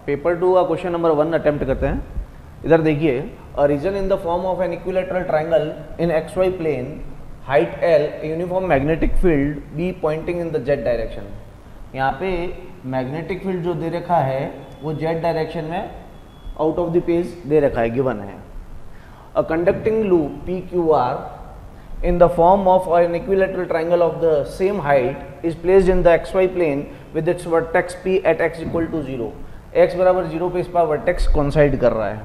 Paper 2 का question number 1 attempt करते हैं। इधर देखिए, a region in the form of an equilateral triangle in x y plane, height l, uniform magnetic field B pointing in the z direction. यहाँ पे magnetic field जो दे रखा है वो जेड डायरेक्शन में आउट ऑफ द पेज दे रखा है, गिवन है। A conducting loop P Q R in the form of an equilateral triangle of the same height is placed in the xy plane with its vertex p at x equal to 0। x बराबर 0 पे इस पर vertex coincide कर रहा है।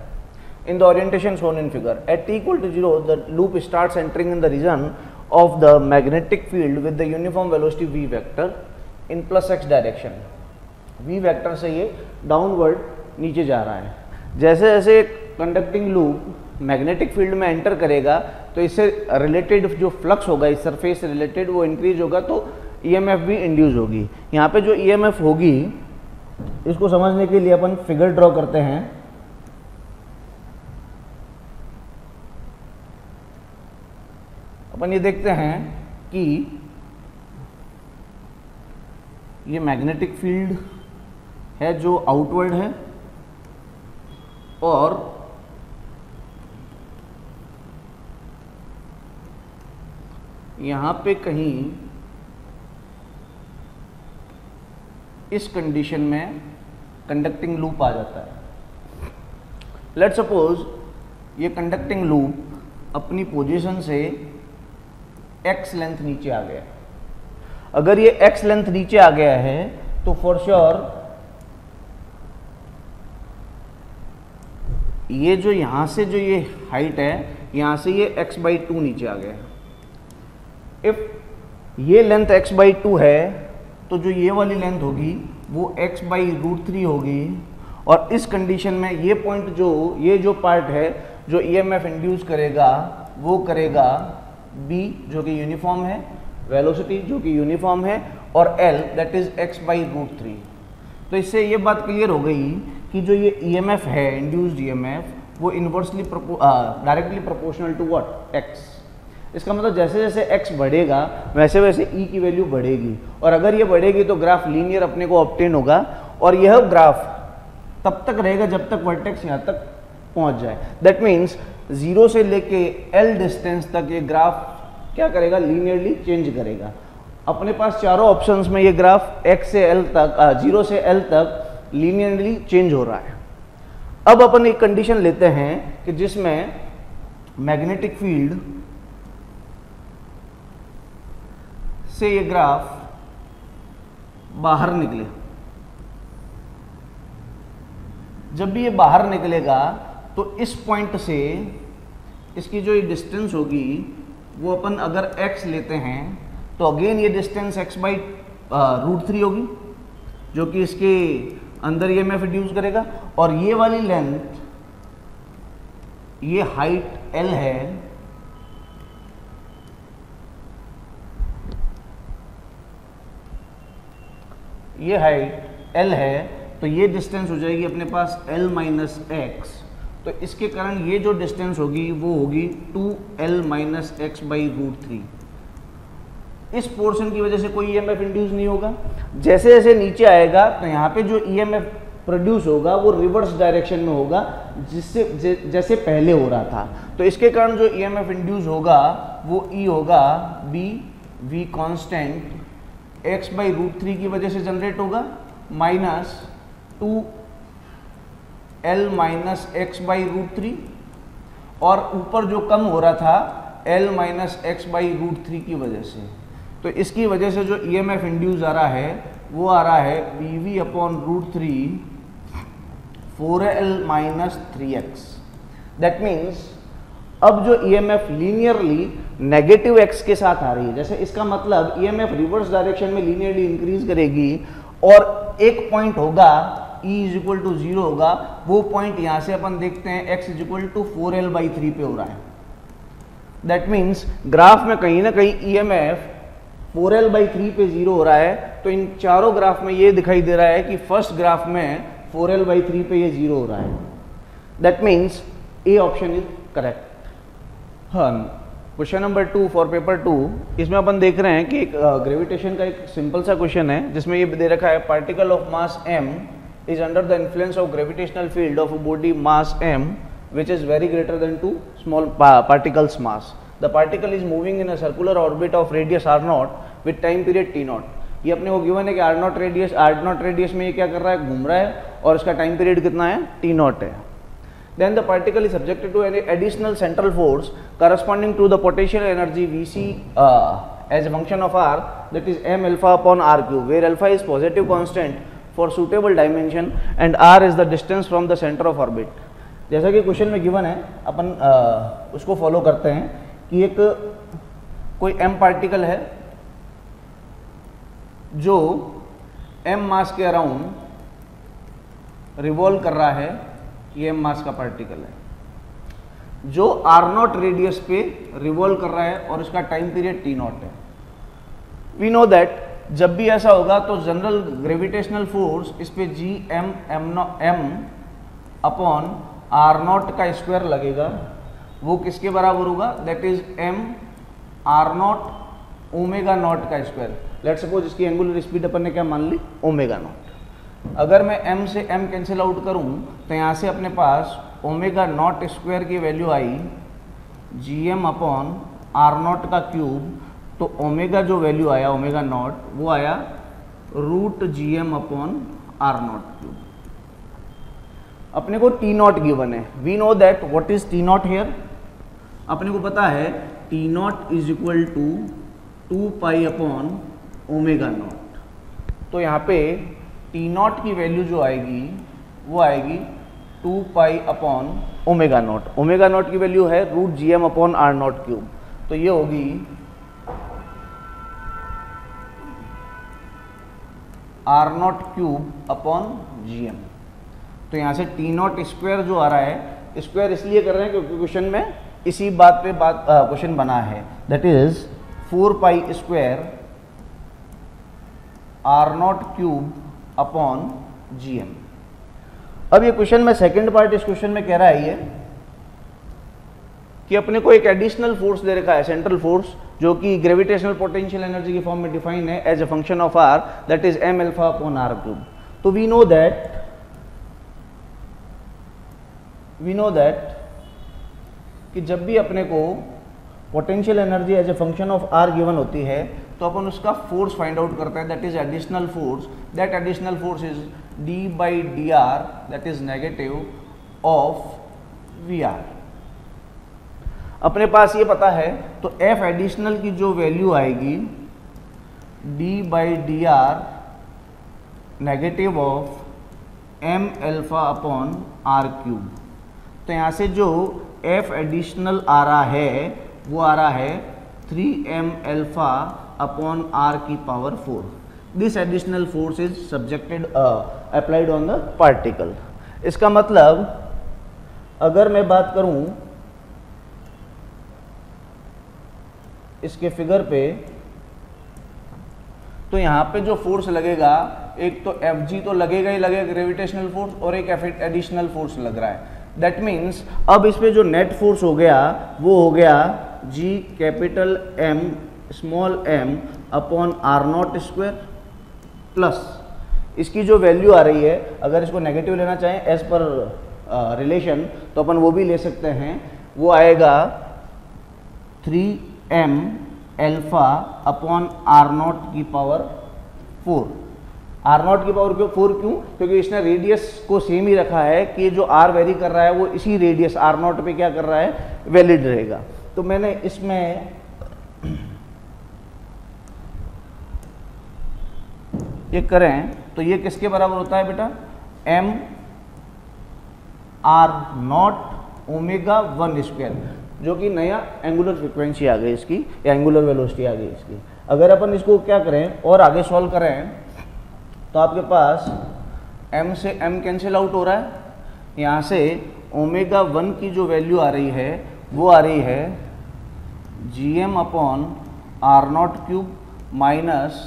In the orientation shown in figure, at t equal to 0 the loop starts entering in the region of the magnetic field with the uniform velocity v vector in plus x direction। v vector से ये downward नीचे जा रहा है। जैसे जैसे conducting loop magnetic field में enter करेगा तो इससे रिलेटेड जो फ्लक्स होगा इस सरफेस से रिलेटेड वो इंक्रीज होगा, तो ईएमएफ भी इंड्यूस होगी। यहाँ पे जो ईएमएफ होगी इसको समझने के लिए अपन फिगर ड्रॉ करते हैं। अपन ये देखते हैं कि ये मैग्नेटिक फील्ड है जो आउटवर्ड है और यहाँ पे कहीं इस कंडीशन में कंडक्टिंग लूप आ जाता है। लेट्स सपोज ये कंडक्टिंग लूप अपनी पोजीशन से x लेंथ नीचे आ गया। अगर ये x लेंथ नीचे आ गया है तो फॉर श्योर ये जो यहाँ से जो ये हाइट है यहाँ से ये x/2 नीचे आ गया है। इफ ये लेंथ x/2 है तो जो ये वाली लेंथ होगी वो x/√3 होगी, और इस कंडीशन में ये पॉइंट ये जो पार्ट है जो ईएमएफ इंड्यूस करेगा वो करेगा b जो कि यूनिफॉर्म है, वेलोसिटी जो कि यूनिफॉर्म है, और l दैट इज x/√3। तो इससे ये बात क्लियर हो गई कि जो ये ईएमएफ है इंड्यूस्ड ईएमएफ वो inversely directly proportional to what x। इसका मतलब जैसे जैसे x बढ़ेगा वैसे वैसे e की वैल्यू बढ़ेगी, और अगर ये बढ़ेगी तो ग्राफ लीनियर अपने को ऑब्टेन होगा, और यह ग्राफ तब तक रहेगा जब तक वर्टेक्स यहाँ तक पहुँच जाए। दैट मीन्स 0 से लेके l डिस्टेंस तक ये ग्राफ क्या करेगा, लीनियरली चेंज करेगा। अपने पास चारों ऑप्शंस में ये ग्राफ x से l तक 0 से l तक लीनियरली चेंज हो रहा है। अब अपन एक कंडीशन लेते हैं कि जिसमें मैग्नेटिक फील्ड से ये ग्राफ बाहर निकले। जब भी ये बाहर निकलेगा तो इस पॉइंट से इसकी जो ये डिस्टेंस होगी वो अपन अगर x लेते हैं तो अगेन ये डिस्टेंस x/√3 होगी जो कि इसके अंदर ईएमएफ इंड्यूस करेगा, और ये वाली लेंथ ये हाइट l है, ये हाइट l है, तो ये डिस्टेंस हो जाएगी अपने पास l माइनस x। तो इसके कारण ये जो डिस्टेंस होगी वो होगी 2l माइनस x/√3। इस पोर्शन की वजह से कोई ईएमएफ इंड्यूस नहीं होगा। जैसे जैसे नीचे आएगा तो यहाँ पे जो ईएमएफ प्रोड्यूस होगा वो रिवर्स डायरेक्शन में होगा जिससे जैसे पहले हो रहा था। तो इसके कारण जो ईएमएफ इंड्यूस होगा वो E होगा b v कांस्टेंट x/√3 की वजह से जनरेट होगा माइनस 2l माइनस x/√3, और ऊपर जो कम हो रहा था l माइनस x/√3 की वजह से। तो इसकी वजह से जो ईएमएफ इंड्यूस आ रहा है वो आ रहा है bv/√3 4l minus 3x। That means अब जो ईएमएफ लीनियरली नेगेटिव x के साथ आ रही है, जैसे इसका मतलब ईएमएफ रिवर्स डायरेक्शन में लीनियरली इंक्रीज करेगी, और एक पॉइंट होगा E = 0 होगा। वो पॉइंट यहाँ से अपन देखते हैं x = 4l/3 पे हो रहा है। दैट मीन्स ग्राफ में कहीं ना कहीं ईएमएफ 4l/3 पे 0 हो रहा है। तो इन चारों ग्राफ में ये दिखाई दे रहा है कि फर्स्ट ग्राफ में 4l/3 पे ये 0 हो रहा है। That means A option is correct. हाँ, क्वेश्चन नंबर 2 फॉर पेपर 2, इसमें अपन देख रहे हैं कि एक ग्रेविटेशन का एक सिंपल सा क्वेश्चन है जिसमें ये दे रखा है particle of mass m is under the influence of gravitational field of a body mass m which is very greater than to small particles mass. The particle is moving in a circular orbit of radius r naught with time period t naught. ये अपने को given है कि r naught radius में ये क्या कर रहा है, घूम रहा है, और इसका टाइम पीरियड कितना है, t naught है. Then the particle is subjected to an additional central force corresponding to the potential energy Vc as a function of r, that is m alpha upon r cube, where alpha is positive constant for suitable dimension and r is the distance from the center of orbit. जैसा कि question में given है, अपन उसको follow करते हैं कि एक कोई m पार्टिकल है जो m मास के अराउंड रिवॉल्व कर रहा है. ये m मास का पार्टिकल है जो r नॉट रेडियस पे रिवॉल्व कर रहा है और इसका टाइम पीरियड t नॉट है. वी नो दैट जब भी ऐसा होगा तो जनरल ग्रेविटेशनल फोर्स इस पे जी m अपॉन r नॉट का स्क्वायर लगेगा. वो किसके बराबर होगा, that is m r not omega not का स्क्वायर. लेट्स सपोज इसकी एंगुलर स्पीड अपन ने क्या मान ली, ओमेगा नॉट. अगर मैं m से m कैंसिल आउट करूं तो यहाँ से अपने पास ओमेगा नॉट स्क्वायर की वैल्यू आई gm अपॉन r नॉट का क्यूब. तो ओमेगा जो वैल्यू आया, ओमेगा नॉट, वो आया root gm upon r not cube. अपने को t नॉट गिवन है. We know that what is t not here. अपने को पता है t not is equal to 2 pi upon omega not. तो यहाँ पे t नॉट की वैल्यू जो आएगी वो आएगी 2 pi upon omega not. Omega not की वैल्यू है root gm upon r not cube. तो ये होगी r not cube upon gm. तो यहाँ से t नॉट स्क्वायर जो आ रहा है, स्क्वायर इसलिए कर रहे हैं क्योंकि क्वेश्चन में इसी बात पे क्वेश्चन बना है, that is 4 pi square r not cube upon gm. अब ये क्वेश्चन में सेकंड पार्ट इस क्वेश्चन में कह रहा है ये कि अपने को एक एडिशनल फोर्स दे रखा है, सेंट्रल फोर्स, जो कि ग्रेविटेशनल पोटेंशियल एनर्जी की फॉर्म में डिफाइन है as a function of r, that is m alpha upon r cube. तो वी नो दैट कि जब भी अपने को potential energy as a function of r given होती है तो अपन उसका फोर्स फाइंड आउट करते हैं, that is additional force. That additional force is d by D R, that is negative of V R. अपने पास ये पता है तो f एडिशनल की जो वैल्यू आएगी d by D are negative of m alpha upon r cube. तो यहाँ से जो f एडिशनल आ रहा है वो आ रहा है 3m अल्फा अपॉन r की power 4. This additional force is subjected applied on the particle. इसका मतलब अगर मैं बात करूं इसके फिगर पे तो यहाँ पे जो फोर्स लगेगा, एक तो Fg तो लगेगा ही लगेगा ग्रेविटेशनल फोर्स, और एक एडिशनल फोर्स लग रहा है. दैट मीन्स अब इस पे जो नेट फोर्स हो गया वो हो गया G capital M small m upon r not square plus इसकी जो वैल्यू आ रही है, अगर इसको नेगेटिव लेना चाहें एज पर रिलेशन तो अपन वो भी ले सकते हैं. वो आएगा 3m alpha upon r not की पावर 4. r नॉट की पावर 4 क्यों? क्योंकि इसने रेडियस को सेम ही रखा है कि जो r वेरी कर रहा है वो इसी रेडियस r नॉट पे क्या कर रहा है, वैलिड रहेगा. तो मैंने इसमें ये करें तो ये किसके बराबर होता है बेटा, m r not omega 1 square, जो कि नया एंगुलर फ्रीक्वेंसी आ गई इसकी, या एंगुलर वेलोसिटी आ गई इसकी. अगर अपन इसको क्या करें और आगे सॉल्व करें तो आपके पास m से m कैंसिल आउट हो रहा है. यहाँ से ओमेगा 1 की जो वैल्यू आ रही है वो आ रही है gm upon r not cube minus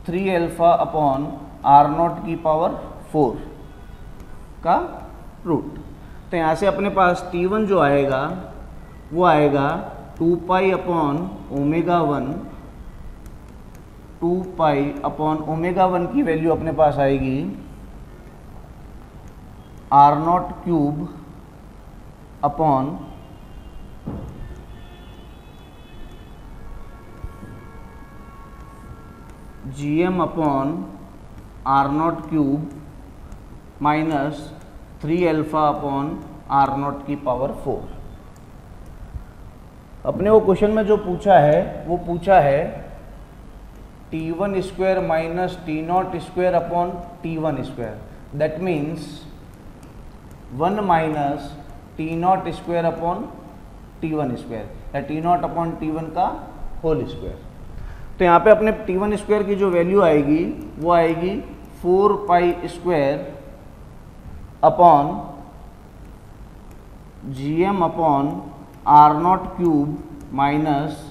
3 alpha upon r not की पावर 4 का रूट. तो यहाँ से अपने पास T1 जो आएगा वो आएगा 2 pi upon omega 1, 2 pi upon omega 1 की वैल्यू अपने पास आएगी R naught cube upon GM upon R naught cube minus 3 alpha upon R naught की पावर 4। अपने वो क्वेश्चन में जो पूछा है वो पूछा है T1 square minus T0 square upon T1 square, that means 1 minus T0 square upon T1 square या T0 अपॉन T1 का होल स्क्वायर। तो यहाँ पे अपने T1 स्क्वायर की जो वैल्यू आएगी वो आएगी 4 pi square upon GM upon R naught cube minus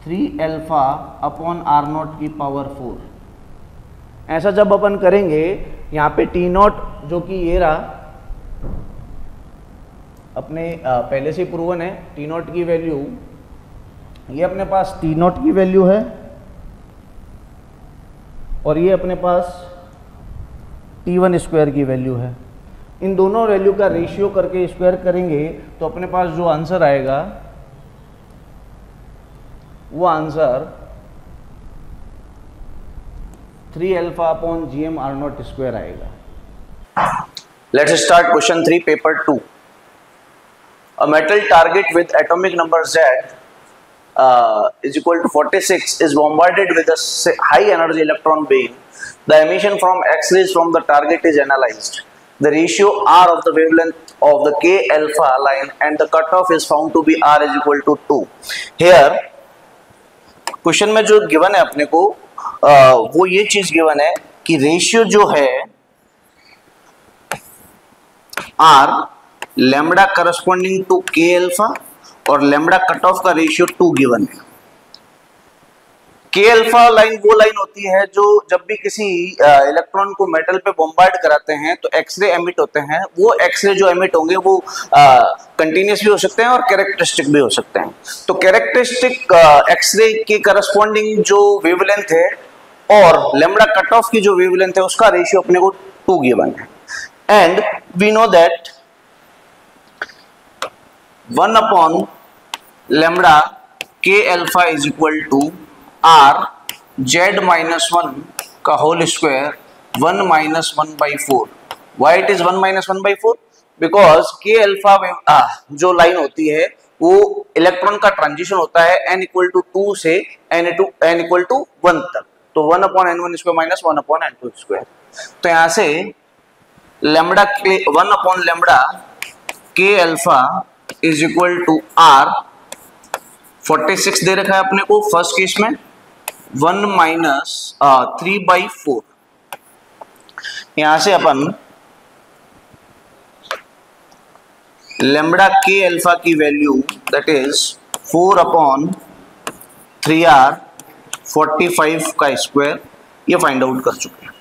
3 alpha upon R naught की पावर 4। ऐसा जब अपन करेंगे यहाँ पे T0 जो कि ये रहा अपने पहले से प्रूवन है, T0 की वैल्यू, ये अपने पास T0 की वैल्यू है और ये अपने पास T1 स्क्वायर की वैल्यू है। इन दोनों वैल्यू का रेशियो करके स्क्वायर करेंगे तो अपने पास जो आंसर आएगा वो answer 3 alpha upon GM R naught square आएगा। Let's start question 3 paper 2. A metal target with atomic number Z is equal to 46 is bombarded with a high energy electron beam. The emission from X-rays from the target is analyzed. The ratio R of the wavelength of the K alpha line and the cutoff is found to be R is equal to 2. Here question में जो given है अपने को वो ये चीज given है कि रेशियो जो है R lambda corresponding to K alpha और लैम्बडा कट ऑफ का रेशियो 2 गिवन है। K अल्फा लाइन वो लाइन होती है जो जब भी किसी इलेक्ट्रॉन को मेटल पे बॉम्बार्ड कराते हैं तो एक्सरे एमिट होते हैं। वो एक्सरे जो एमिट होंगे वो कंटिन्यूस भी हो सकते हैं और कैरेक्टरिस्टिक भी हो सकते हैं। तो कैरेक्टरिस्टिक एक्सरे के करस्पॉन्डिंग जो वेवलेंथ है और लैम्बडा कट ऑफ की जो वेवलेंथ है उसका रेशियो अपने को 2 गिवन है। And we know that 1 upon lambda K alpha is equal to R Z minus 1 का whole square 1 minus 1 by 4। Why it is 1 minus 1 by 4? Because K alpha जो line होती है वो इलेक्ट्रॉन का ट्रांजिशन होता है n इक्वल टू 2 से n equal to 1 तक। तो 1 upon n1 square minus 1 upon n2 square. तो यहां से lambda 1 upon lambda K alpha is equal to R 46 दे रखा है अपने को फर्स्ट केस में 1 माइनस 3 बाई 4। यहां से अपन लैम्बडा K अल्फा की value that is 4 upon 3R 45 का स्क्वायर ये फाइंड आउट कर चुके हैं।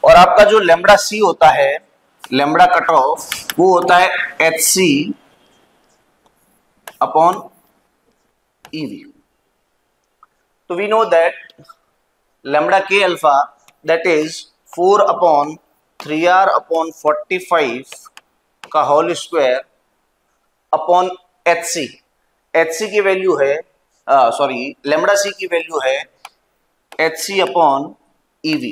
और आपका जो लैम्बडा C होता है लैम्बडा कट ऑफ वो होता है HC अपॉन EV। तो we know that lambda K alpha that is 4 upon 3R upon 45 का whole square upon HC। HC की वैल्यू है लैम्बडा C की वैल्यू है HC upon EV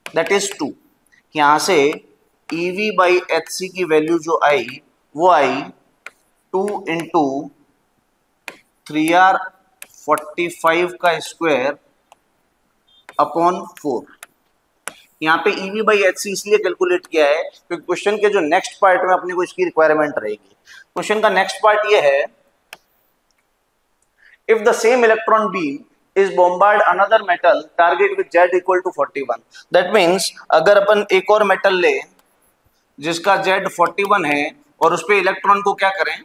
that is 2। यहां से EV बाई HC की value जो आई वो आई 2 इंटू 3R 45 का स्क्वायर अपॉन 4। यहाँ पे EV बाई HC इसलिए कैलकुलेट किया है क्योंकि क्वेश्चन के जो नेक्स्ट पार्ट में अपने को इसकी रिक्वायरमेंट रहेगी। क्वेश्चन का नेक्स्ट पार्ट ये है if the same electron beam is bombard another metal target with Z equal to 41। that means अगर अपन एक और मेटल ले जिसका Z 41 है और उस पे इलेक्ट्रॉन को क्या करें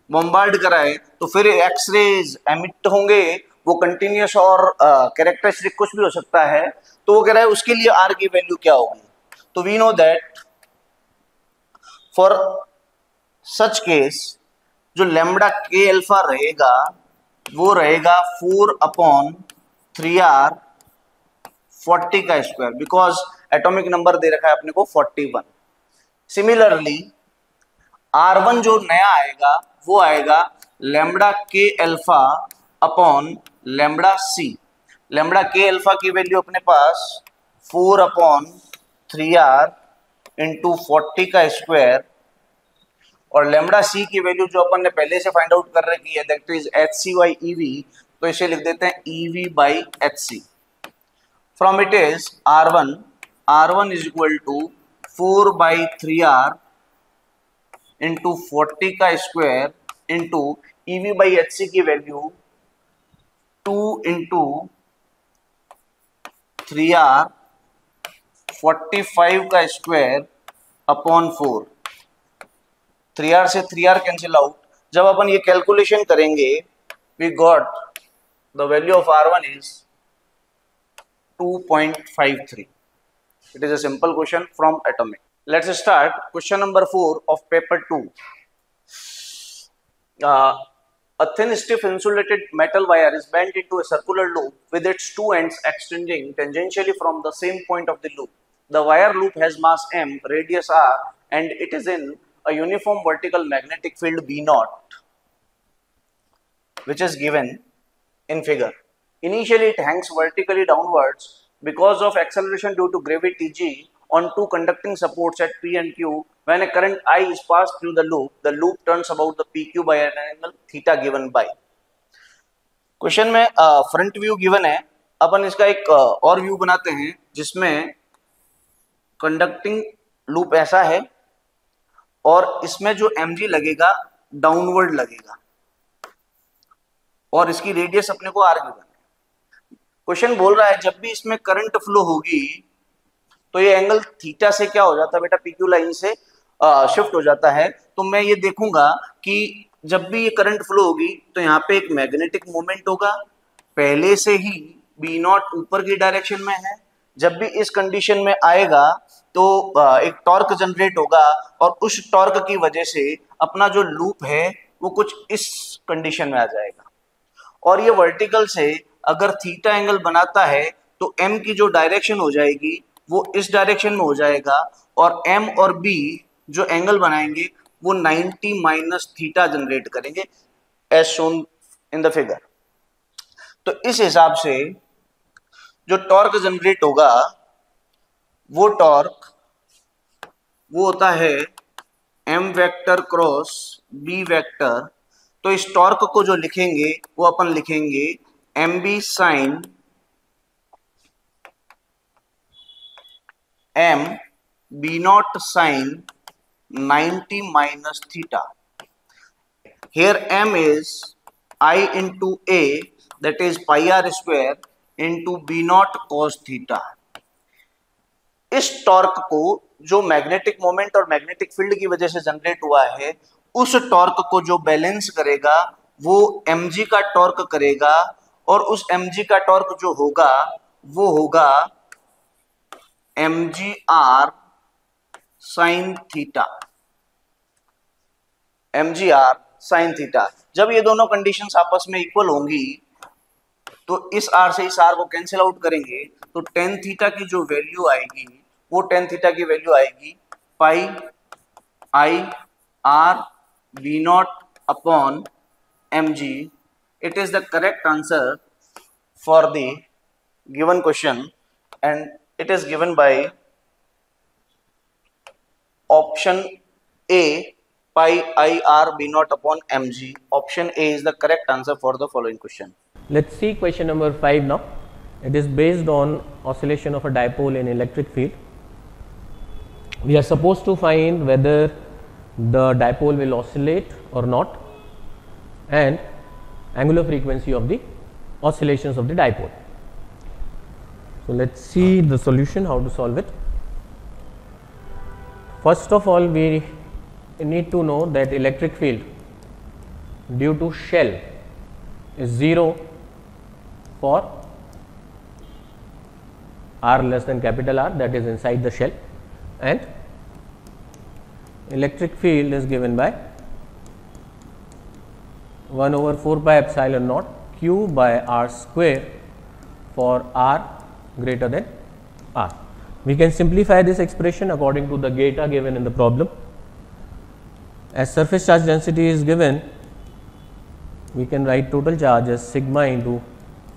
बॉम्बार्ड कराए तो फिर एक्सरेज एमिट होंगे वो कंटिन्यूस और कैरेक्टरिस्टिक कुछ भी हो सकता है। तो वो कह रहा है उसके लिए R की वैल्यू क्या होगी। तो we know that for such case जो लैम्बडा K अल्फा रहेगा वो रहेगा 4 अपॉन 3R 40 का स्क्वायर बिकॉज एटॉमिक नंबर दे रखा है अपने को 41। सिमिलरली R1 जो नया आएगा वो आएगा लैम्बडा के अल्फा अपॉन लैम्बडा सी। लैम्बडा के अल्फा की वैल्यू अपने पास 4/3r इंटू 40 का स्क्वायर, और लैम्बडा सी की वैल्यू जो अपन ने पहले से फाइंड आउट कर रखी है that is HC by EV, तो इसे लिख देते हैं EV by HC। From it is R1 is equal to 4/3r into 40 का square into EV by HC की वैल्यू 2 इंटू 3r 45 का स्क्वायर अपॉन 4। 3r से 3r कैंसिल आउट। जब अपन ये कैलकुलेशन करेंगे we got the value of R1 is 2.53। It is a simple question from atomic. Let's start question number 4 of paper 2। A thin stiff insulated metal wire is bent into a circular loop with its two ends extending tangentially from the same point of the loop. The wire loop has mass m, radius r, and it is in a uniform vertical magnetic field B naught, which is given in figure. Initially, it hangs vertically downwards because of acceleration due to gravity G on two conducting supports at P and Q. When a current I is passed through the loop turns about the PQ by an angle theta given by. Question में front view given है, अपन इसका एक और view बनाते हैं जिसमें conducting loop ऐसा है और इसमें जो mg लगेगा डाउनवर्ड लगेगा और इसकी रेडियस अपने को r गिवन है। क्वेश्चन बोल रहा है जब भी इसमें करंट फ्लो होगी तो ये एंगल थीटा से क्या हो जाता है बेटा, PQ लाइन से शिफ्ट हो जाता है। तो मैं ये देखूंगा कि जब भी ये करंट फ्लो होगी तो यहाँ पे एक मैग्नेटिक मोमेंट होगा, पहले से ही B नॉट ऊपर की डायरेक्शन में है। जब भी इस कंडीशन में आएगा तो एक टॉर्क जनरेट होगा और उस टॉर्क की वजह से अपना जो लूप है वो कुछ इस कंडीशन में आ जाएगा। और ये वर्टिकल से अगर थीटा एंगल बनाता है तो M की जो डायरेक्शन हो जाएगी वो इस डायरेक्शन में हो जाएगा और M और B जो एंगल बनाएंगे वो 90 माइनस थीटा जनरेट करेंगे as shown in the figure. तो इस हिसाब से जो टॉर्क जनरेट होगा वो टॉर्क वो होता है M vector cross B vector. तो इस टॉर्क को जो लिखेंगे वो अपन लिखेंगे MB sine M B naught sin 90 minus theta. Here M is I into A, that is pi r square into B naught cos theta. इस टॉर्क को जो मैग्नेटिक मोमेंट और मैग्नेटिक फील्ड की वजह से जनरेट हुआ है उस टॉर्क को जो बैलेंस करेगा वो mg का टॉर्क करेगा और उस mg का टॉर्क जो होगा वो होगा mgr sin theta. mgr sin theta. जब ये दोनों कंडीशंस आपस में इक्वल होंगी तो इस r से इस r को कैंसिल आउट करेंगे तो tan थीटा की जो वैल्यू आएगी वो tan थीटा की वैल्यू आएगी pi i r B naught upon mg. It is the correct answer for the given question and it is given by option A, pi I r b naught upon mg. Option A is the correct answer for the following question. Let's see question number 5 now. It is based on oscillation of a dipole in electric field. We are supposed to find whether the dipole will oscillate or not and angular frequency of the oscillations of the dipole. So let's see the solution, how to solve it. First of all, we need to know that electric field due to shell is 0 for r less than capital R, that is inside the shell, and electric field is given by 1 over 4 pi epsilon naught q by r square for r greater than r. We can simplify this expression according to the data given in the problem. As surface charge density is given, we can write total charge as sigma into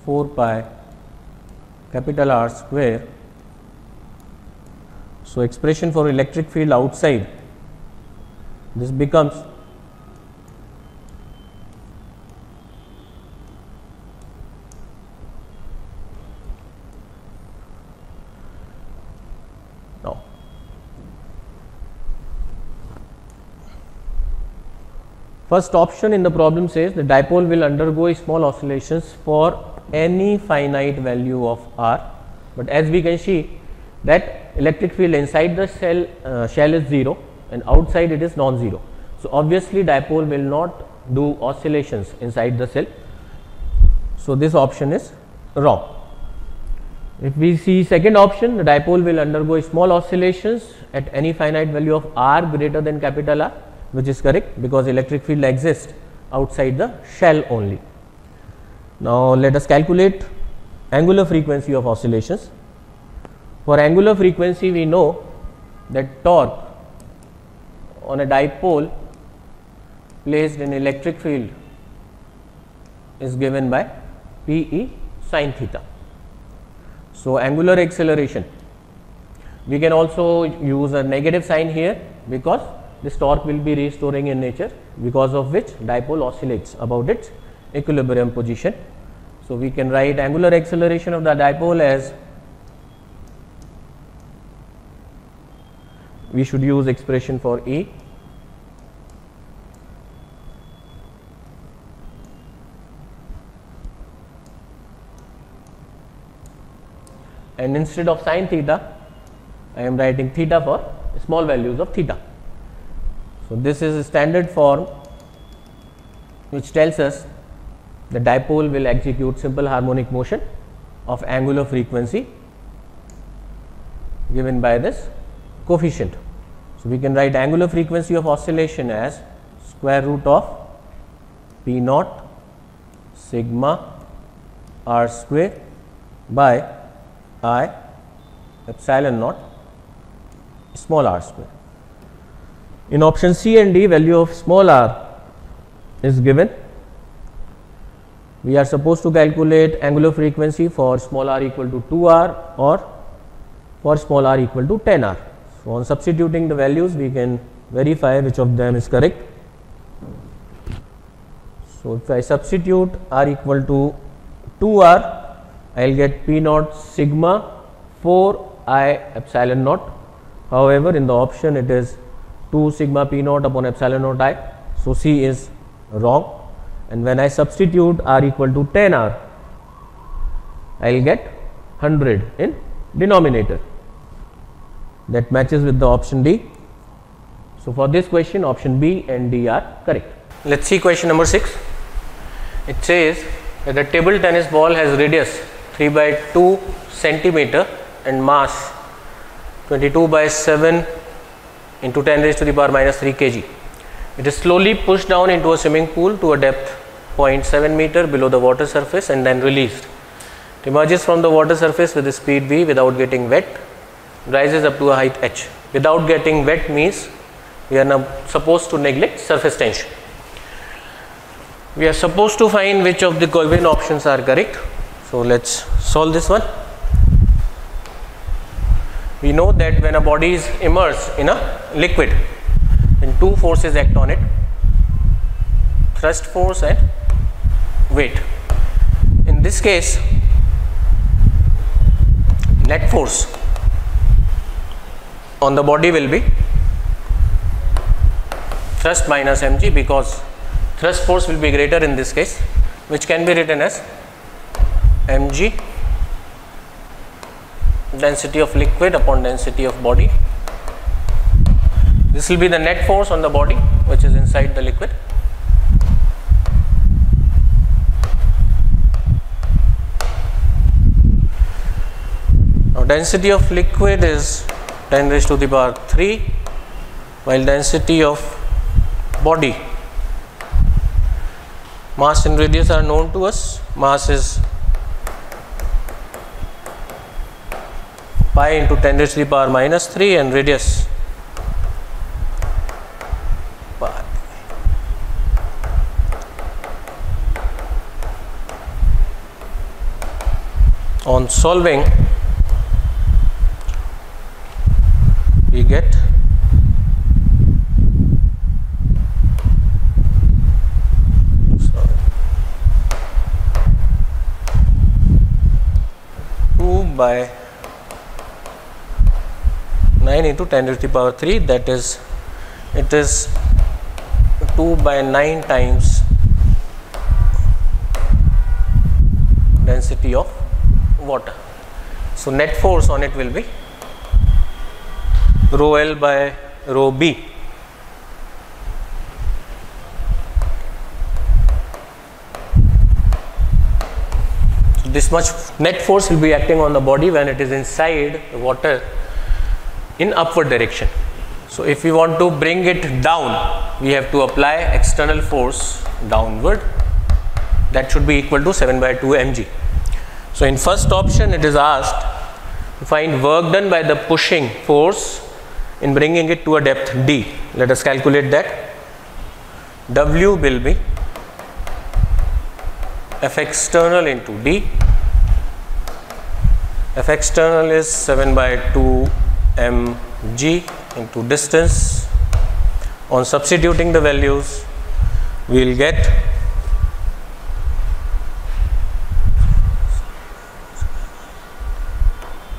4 pi capital R square. So expression for electric field outside, this becomes now first option in the problem says the dipole will undergo small oscillations for any finite value of R, but as we can see that electric field inside the shell is 0 and outside it is non-zero. So obviously dipole will not do oscillations inside the cell. So this option is wrong. If we see second option, the dipole will undergo small oscillations at any finite value of R greater than capital R, which is correct because electric field exists outside the shell only. Now let us calculate angular frequency of oscillations. For angular frequency, we know that torque on a dipole placed in electric field is given by Pe sin theta. So angular acceleration, we can also use a negative sign here because this torque will be restoring in nature, because of which dipole oscillates about its equilibrium position. So we can write angular acceleration of the dipole as, we should use expression for E and instead of sin theta I am writing theta for small values of theta. So this is a standard form which tells us the dipole will execute simple harmonic motion of angular frequency given by this coefficient. So we can write angular frequency of oscillation as square root of P naught sigma R square by I epsilon naught small r square. In option C and D, value of small r is given. We are supposed to calculate angular frequency for small r equal to 2r or for small r equal to 10r. So on substituting the values, we can verify which of them is correct. So if I substitute r equal to 2r, I will get P naught sigma 4I epsilon naught. However, in the option it is 2 sigma P naught upon epsilon naught I. So C is wrong. And when I substitute r equal to 10r, I will get 100 in denominator. That matches with the option D. So for this question, option B and D are correct. Let's see question number 6. It says that a table tennis ball has radius 3 by 2 centimeter and mass 22 by 7 into 10 raised to the power minus 3 kg. It is slowly pushed down into a swimming pool to a depth 0.7 meter below the water surface and then released. It emerges from the water surface with a speed v without getting wet, rises up to a height h. Without getting wet means we are now supposed to neglect surface tension. We are supposed to find which of the given options are correct. So let's solve this one. We know that when a body is immersed in a liquid, then two forces act on it, thrust force and weight. In this case, net force on the body will be thrust minus mg, because thrust force will be greater in this case, which can be written as mg density of liquid upon density of body. This will be the net force on the body which is inside the liquid. Now density of liquid is 10 raised to the power 3, while density of body, mass and radius are known to us. Mass is pi pi into 10 raised to the power minus 3 and radius pi. On solving, we get 2 by 9 into 10 raised to the power 3, that is, it is 2 by 9 times density of water. So net force on it will be rho L by rho B. So this much net force will be acting on the body when it is inside the water in upward direction. So if we want to bring it down, we have to apply external force downward. That should be equal to 7 by 2 mg. So in first option it is asked to find work done by the pushing force in bringing it to a depth d. Let us calculate that. W will be F external into d. F external is 7 by 2 mg into distance. On substituting the values, we will get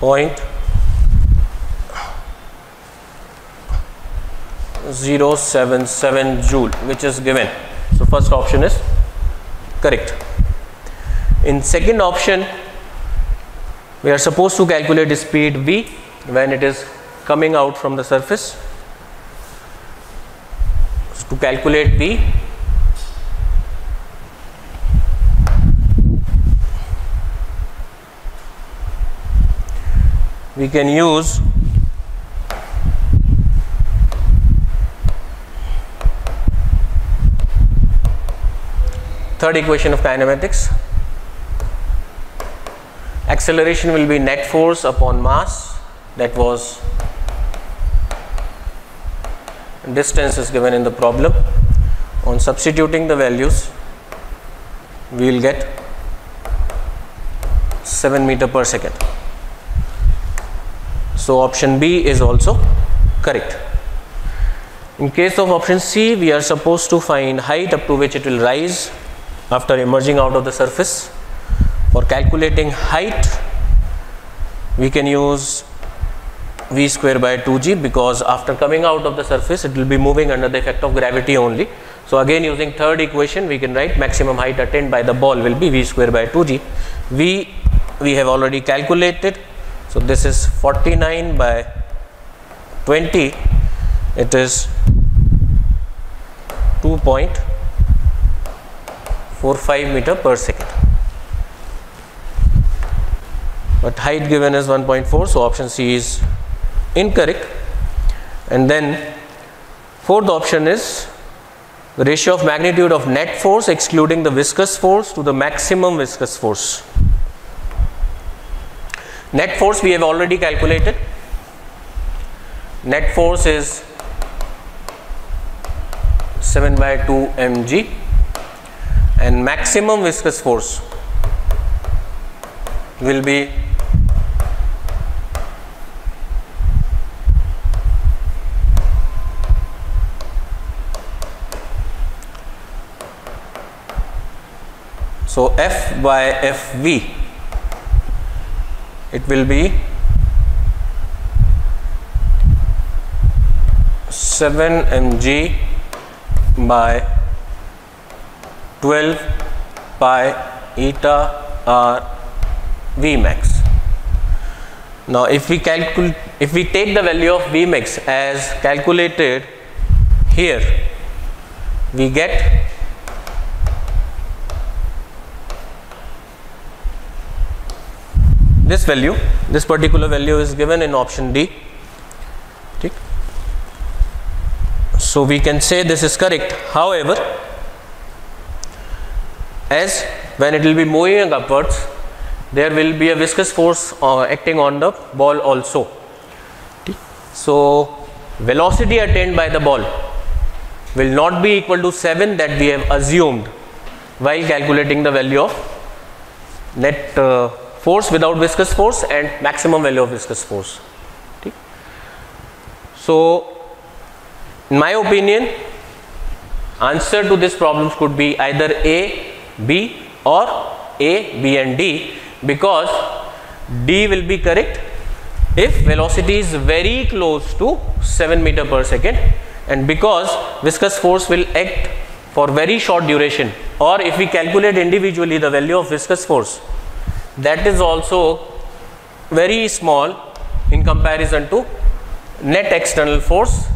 .077 joule, which is given. So first option is correct. In second option, we are supposed to calculate the speed v when it is coming out from the surface. So to calculate v, we can use third equation of kinematics. Acceleration will be net force upon mass, that was distance is given in the problem. On substituting the values, we will get 7 meter per second. So option B is also correct. In case of option C, we are supposed to find height up to which it will rise after emerging out of the surface. For calculating height, we can use v square by 2g, because after coming out of the surface it will be moving under the effect of gravity only. So again, using third equation, we can write maximum height attained by the ball will be v square by 2g. V we have already calculated. So this is 49 by 20, it is 2.45 meter per second. But height given is 1.4, so option C is incorrect. And then fourth option is the ratio of magnitude of net force excluding the viscous force to the maximum viscous force. Net force we have already calculated. Net force is 7 by 2 mg, and maximum viscous force will be so F by Fv, it will be 7 mg by 12 pi eta r V max. Now if we take the value of V max as calculated here, we get this value. This particular value is given in option D. So we can say this is correct. However, as when it will be moving upwards, there will be a viscous force acting on the ball also. So velocity attained by the ball will not be equal to 7 that we have assumed while calculating the value of net force without viscous force and maximum value of viscous force. So in my opinion, answer to this problem could be either A, B or A, B and D, because D will be correct if velocity is very close to 7 meter per second, and because viscous force will act for very short duration, or if we calculate individually the value of viscous force, that is also very small in comparison to net external force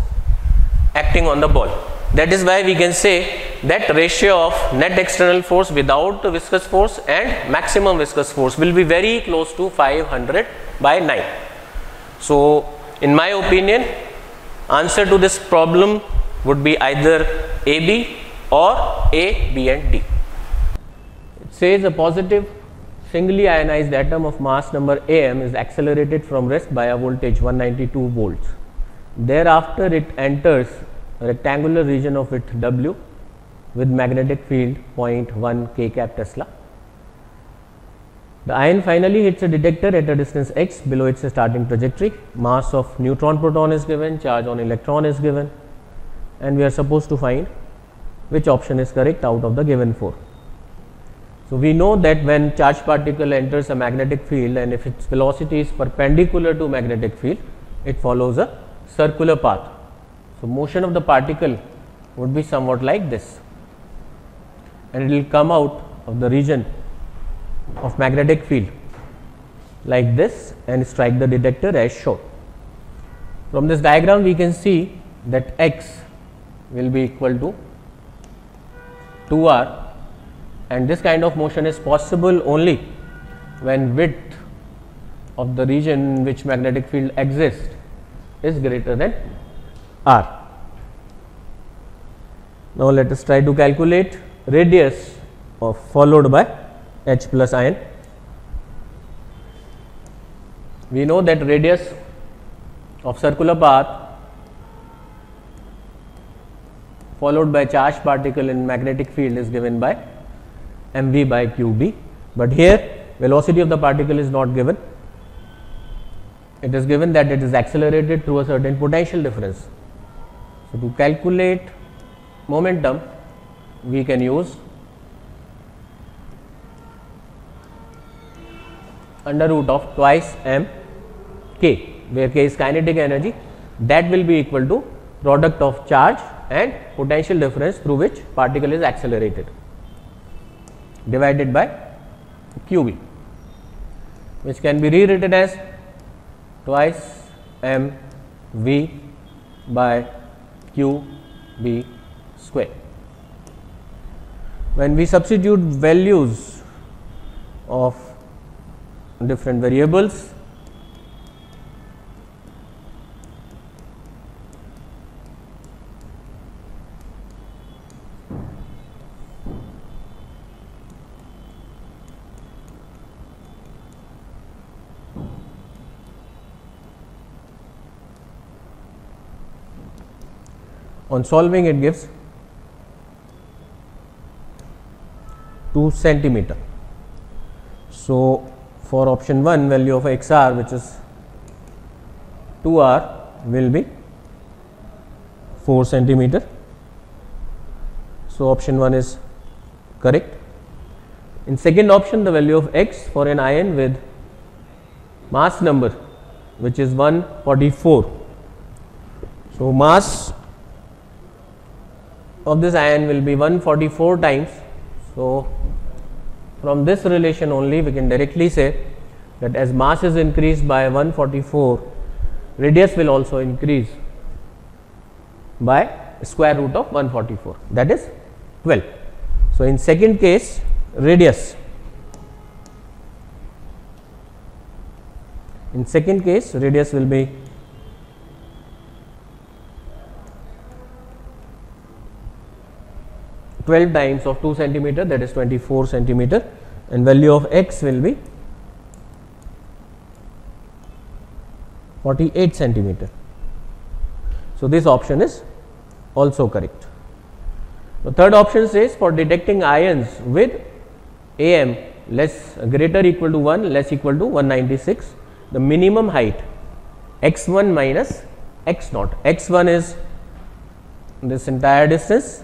acting on the ball. That is why we can say that ratio of net external force without the viscous force and maximum viscous force will be very close to 500/9. So in my opinion, answer to this problem would be either AB or A, B and D. It says a positive singly ionized atom of mass number Am is accelerated from rest by a voltage 192 volts. Thereafter it enters a rectangular region of its W with magnetic field 0.1 k cap Tesla. The ion finally hits a detector at a distance x below its starting trajectory. Mass of neutron proton is given, charge on electron is given, and we are supposed to find which option is correct out of the given 4. So we know that when charged particle enters a magnetic field and if its velocity is perpendicular to magnetic field, it follows a circular path. So motion of the particle would be somewhat like this, and it will come out of the region of magnetic field like this and strike the detector as shown. From this diagram we can see that x will be equal to 2r, and this kind of motion is possible only when width of the region in which magnetic field exists is greater than r. Now let us try to calculate radius of followed by H plus ion. We know that radius of circular path followed by charged particle in magnetic field is given by mv by qb, but here velocity of the particle is not given. It is given that it is accelerated through a certain potential difference. So to calculate momentum we can use under root of twice m k, where k is kinetic energy, that will be equal to product of charge and potential difference through which particle is accelerated, divided by qb, which can be rewritten as twice m v by q b square. When we substitute values of different variables, on solving it gives 2 centimeter. So for option 1, value of xr, which is 2r, will be 4 centimeter. So option 1 is correct. In second option, the value of x for an ion with mass number which is 144. So mass of this ion will be 144 times. So from this relation only we can directly say that as mass is increased by 144, radius will also increase by square root of 144, that is 12. So in second case, radius will be 12 times of 2 centimeter, that is 24 centimeter, and value of x will be 48 centimeter. So this option is also correct. The third option says for detecting ions with AM greater equal to 1 less equal to 196, the minimum height x1 minus x naught. x1 is this entire distance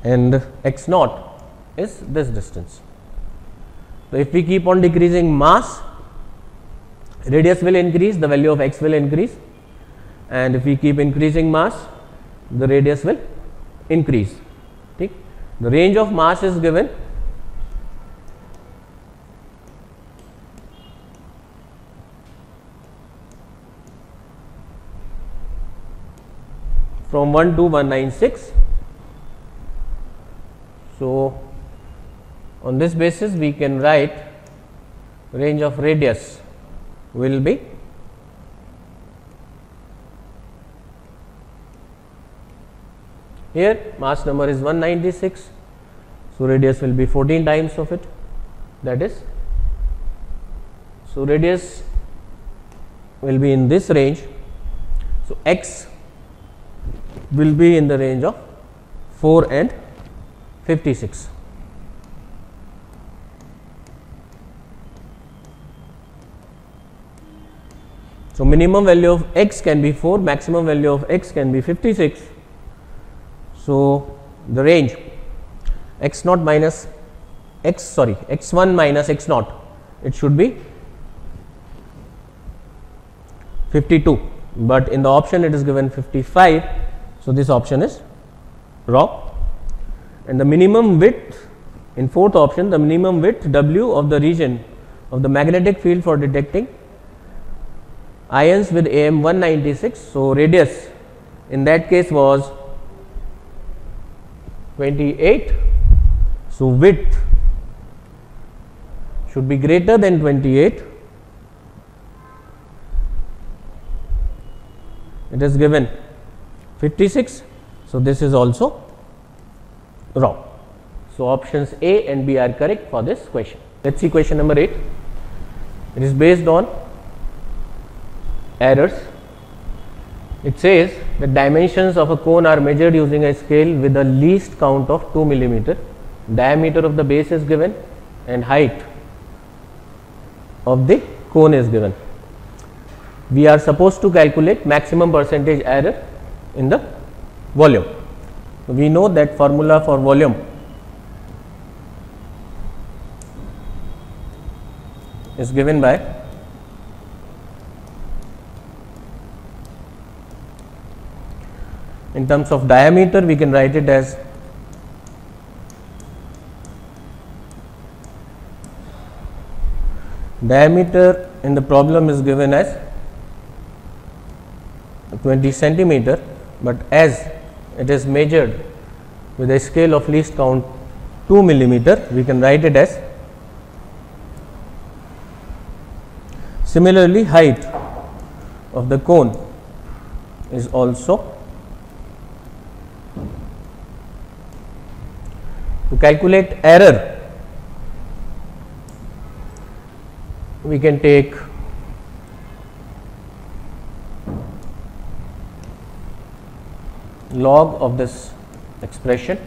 and x naught is this distance. So if we keep on decreasing mass, radius will increase, the value of x will increase, and if we keep increasing mass, the radius will increase. Okay. The range of mass is given from 1 to 196. So on this basis we can write range of radius will be here mass number is 196, so radius will be 14 times of it, that is, so radius will be in this range. So x will be in the range of 4 and 56. So minimum value of x can be 4, maximum value of x can be 56. So the range x0 minus x1 minus x0, it should be 52, but in the option it is given 55. So this option is wrong. And the minimum width in fourth option, the minimum width W of the region of the magnetic field for detecting ions with AM 196. So radius in that case was 28. So width should be greater than 28. It is given 56. So this is also wrong. So options A and B are correct for this question. Let's see question number 8. It is based on errors. It says the dimensions of a cone are measured using a scale with the least count of 2 millimeter. Diameter of the base is given and height of the cone is given. We are supposed to calculate maximum percentage error in the volume. We know that formula for volume is given by in terms of diameter, we can write it as diameter in the problem is given as 20 centimeter, but as it is measured with a scale of least count 2 millimeter, we can write it as. Similarly, height of the cone is also. To calculate error, we can take log of this expression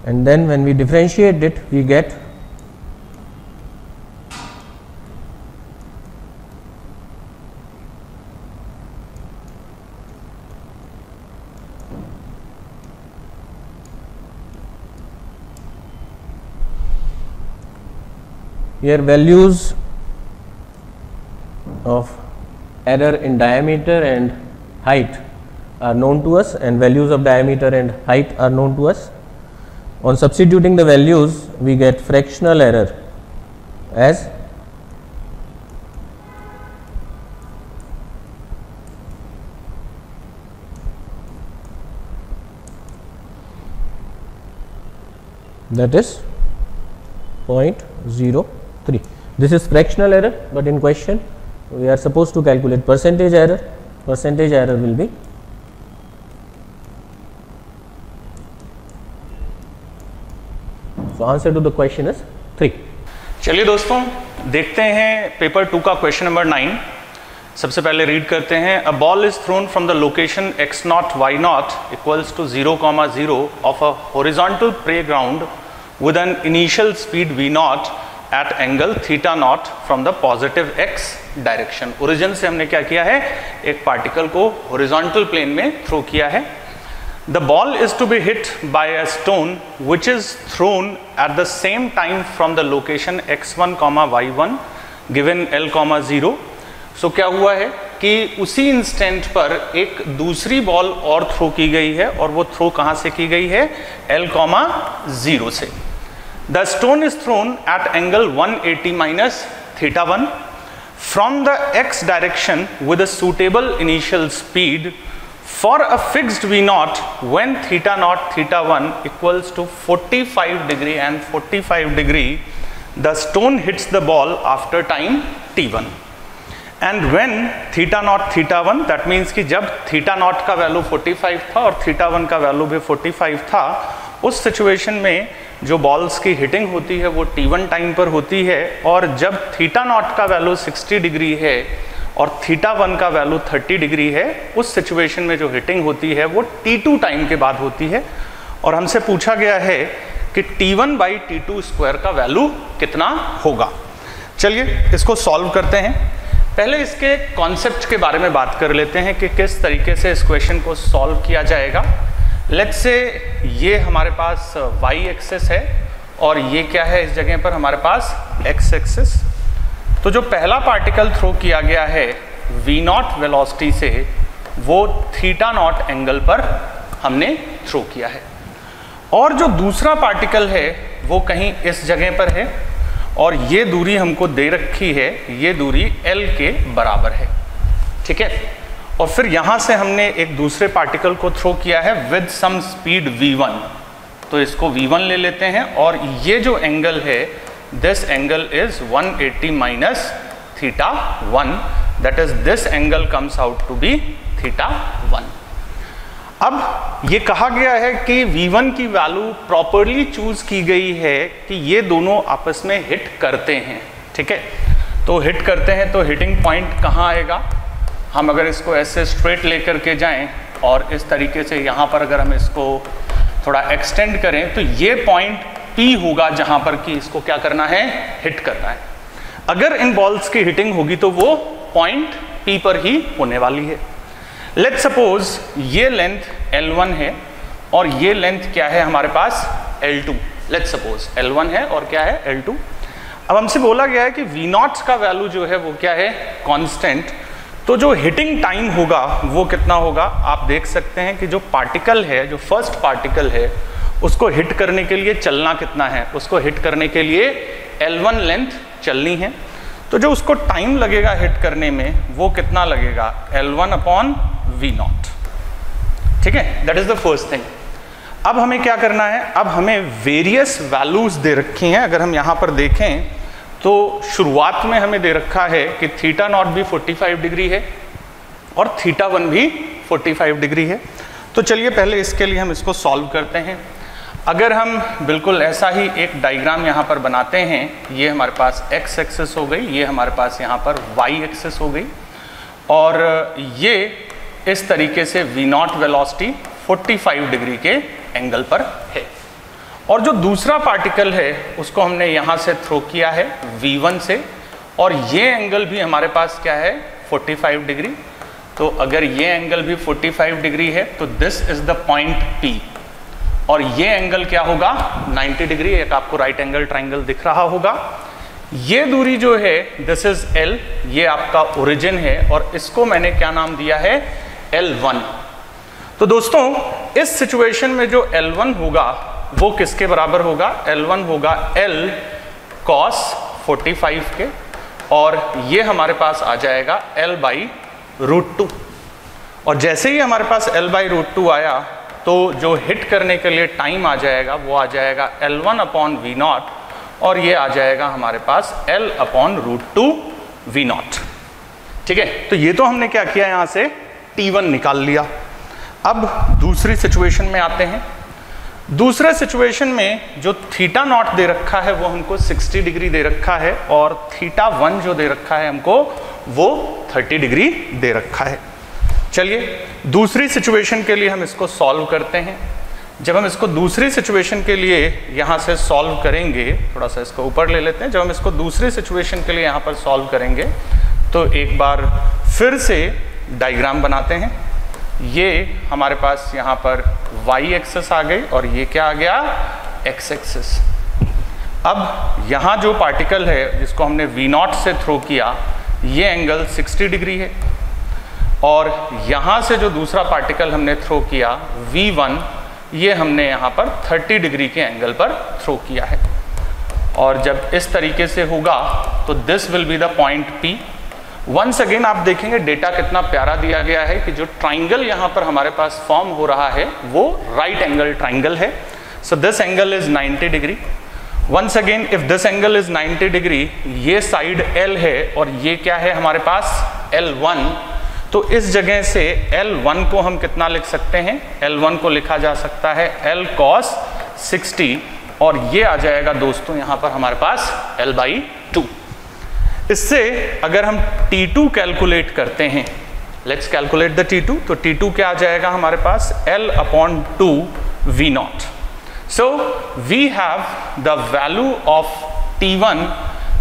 and then when we differentiate it, we get here values of error in diameter and height are known to us, and values of diameter and height are known to us. On substituting the values, we get fractional error as that is 0.03. This is fractional error, but in question we are supposed to calculate percentage error. percentage error will be so answer to the question is 3. चलिए दोस्तों देखते हैं paper 2 का question number 9. सबसे पहले read करते हैं. A ball is thrown from the location x0 y0 equals to 0,0 of a horizontal playground with an initial speed v0 at angle θ0 from the positive x direction. Origin से हमने क्या किया है, एक पार्टिकल को horizontal plane में throw किया है. The ball is to be hit by a stone which is thrown at the same time from the location x1, y1 given l, 0. So क्या हुआ है कि उसी इंस्टेंट पर एक दूसरी बॉल और थ्रो की गई है और वो थ्रो कहाँ से की गई है, l, 0 से. The stone is thrown at angle 180 minus θ1 from the x direction with a suitable initial speed for a fixed v0 when θ0 θ1 equals to 45 degree and 45 degree. The stone hits the ball after time t1 and when θ0 θ1 that means कि जब θ0 का value 45 था और θ1 का value भी 45 था, उस situation में जो बॉल्स की हिटिंग होती है वो t1 टाइम पर होती है. और जब θ0 का वैल्यू 60 डिग्री है और θ1 का वैल्यू 30 डिग्री है, उस सिचुएशन में जो हिटिंग होती है वो t2 टाइम के बाद होती है. और हमसे पूछा गया है कि t1 बाई t2 स्क्वायर का वैल्यू कितना होगा. चलिए इसको सॉल्व करते हैं. पहले इसके कॉन्सेप्ट के बारे में बात कर लेते हैं कि किस तरीके से इस क्वेश्चन को सॉल्व किया जाएगा. लेट्स से ये हमारे पास y एक्सिस है और ये क्या है, इस जगह पर हमारे पास x एक्सिस. तो जो पहला पार्टिकल थ्रो किया गया है v0 वेलोसिटी से, वो θ0 एंगल पर हमने थ्रो किया है. और जो दूसरा पार्टिकल है वो कहीं इस जगह पर है और ये दूरी हमको दे रखी है, ये दूरी l के बराबर है. ठीक है. और फिर यहाँ से हमने एक दूसरे पार्टिकल को थ्रो किया है विद सम स्पीड v1. तो इसको v1 ले लेते हैं और ये जो एंगल है, this angle is 180 minus θ1, that is this angle comes out to be θ1. अब ये कहा गया है कि v1 की वैल्यू प्रॉपरली चूज की गई है कि ये दोनों आपस में हिट करते हैं. ठीक है. तो हिट करते हैं तो हिटिंग पॉइंट कहाँ आएगा, हम अगर इसको ऐसे स्ट्रेट लेकर के जाएं और इस तरीके से यहाँ पर अगर हम इसको थोड़ा एक्सटेंड करें तो ये पॉइंट P होगा जहां पर कि इसको क्या करना है, हिट करना है. अगर इन बॉल्स की हिटिंग होगी तो वो पॉइंट P पर ही होने वाली है. लेट्स सपोज ये लेंथ L1 है और ये लेंथ क्या है हमारे पास, L2. लेट्स सपोज L1 है और क्या है, L2. अब हमसे बोला गया है कि V0 का वैल्यू जो है वो क्या है, कांस्टेंट. तो जो हिटिंग टाइम होगा वो कितना होगा, आप देख सकते हैं कि जो पार्टिकल है, जो फर्स्ट पार्टिकल है, उसको हिट करने के लिए चलना कितना है, उसको हिट करने के लिए L1 लेंथ चलनी है. तो जो उसको टाइम लगेगा हिट करने में वो कितना लगेगा, L1 अपॉन V0. ठीक है. That is the first thing. अब हमें क्या करना है, अब हमें वेरियस वैल्यूज दे रखी हैं. अगर हम यहाँ पर देखें तो शुरुआत में हमें दे रखा है कि θ0 भी 45 डिग्री है और θ1 भी 45 डिग्री है. तो चलिए पहले इसके लिए हम इसको सॉल्व करते हैं. अगर हम बिल्कुल ऐसा ही एक डायग्राम यहाँ पर बनाते हैं, ये हमारे पास x एक्सिस हो गई, ये हमारे पास यहाँ पर y एक्सिस हो गई और ये इस तरीके से v0 वेलोसिटी 45 डिग्री के एंगल पर है. और जो दूसरा पार्टिकल है उसको हमने यहाँ से थ्रो किया है v1 से और ये एंगल भी हमारे पास क्या है, 45 डिग्री. तो अगर ये एंगल भी 45 डिग्री है तो this is the point P और ये एंगल क्या होगा, 90 डिग्री. एक आपको राइट एंगल ट्राइंगल दिख रहा होगा. ये दूरी जो है दिस इज L, ये आपका ओरिजिन है और इसको मैंने क्या नाम दिया है, L1. तो दोस्तों इस सिचुएशन में जो L1 होगा वो किसके बराबर होगा, L1 होगा L cos 45 के और ये हमारे पास आ जाएगा L बाई √2. और जैसे ही हमारे पास L बाई √2 आया तो जो हिट करने के लिए टाइम आ जाएगा वो आ जाएगा L1 अपॉन V0 और ये आ जाएगा हमारे पास L अपॉन √2 V0. ठीक है. तो ये तो हमने क्या किया, यहाँ से T1 निकाल लिया। अब दूसरी सिचुएशन में आते हैं। दूसरे सिचुएशन में जो थीटा नॉट दे रखा है वो हमको 60 डिग्री दे रखा है, और थीटा 1 जो दे रखा है हमको वो 30 डिग्री दे रखा है। चलिए दूसरी सिचुएशन के लिए हम इसको सॉल्व करते हैं। जब हम इसको दूसरी सिचुएशन के लिए यहाँ से सॉल्व करेंगे, थोड़ा सा इसको ऊपर ले लेते हैं, जब हम इसको दूसरी सिचुएशन के लिए यहाँ पर सॉल्व करेंगे तो एक बार फिर से डायग्राम बनाते हैं। ये हमारे पास यहाँ पर y एक्सिस आ गई और ये क्या आ गया, x एक्सिस। अब यहाँ जो पार्टिकल है जिसको हमने V0 से थ्रो किया, ये एंगल 60 डिग्री है, और यहाँ से जो दूसरा पार्टिकल हमने थ्रो किया V1, ये हमने यहाँ पर 30 डिग्री के एंगल पर थ्रो किया है। और जब इस तरीके से होगा तो this will be the point P। Once again आप देखेंगे डेटा कितना प्यारा दिया गया है कि जो ट्राइंगल यहाँ पर हमारे पास फॉर्म हो रहा है वो राइट एंगल ट्राइंगल है। So this angle is 90 degree. Once again if this angle is 90 degree, ये साइड L है और ये क्या है हमारे पास L1, तो इस जगह से L1 को हम कितना लिख सकते हैं, L1 को लिखा जा सकता है L cos 60, और ये आ जाएगा दोस्तों यहाँ पर हमारे पास L/2। इससे अगर हम T2 कैलकुलेट करते हैं, लेट्स कैलकुलेट द T2, तो T2 क्या आ जाएगा हमारे पास L/2 V0। So we have the value of T1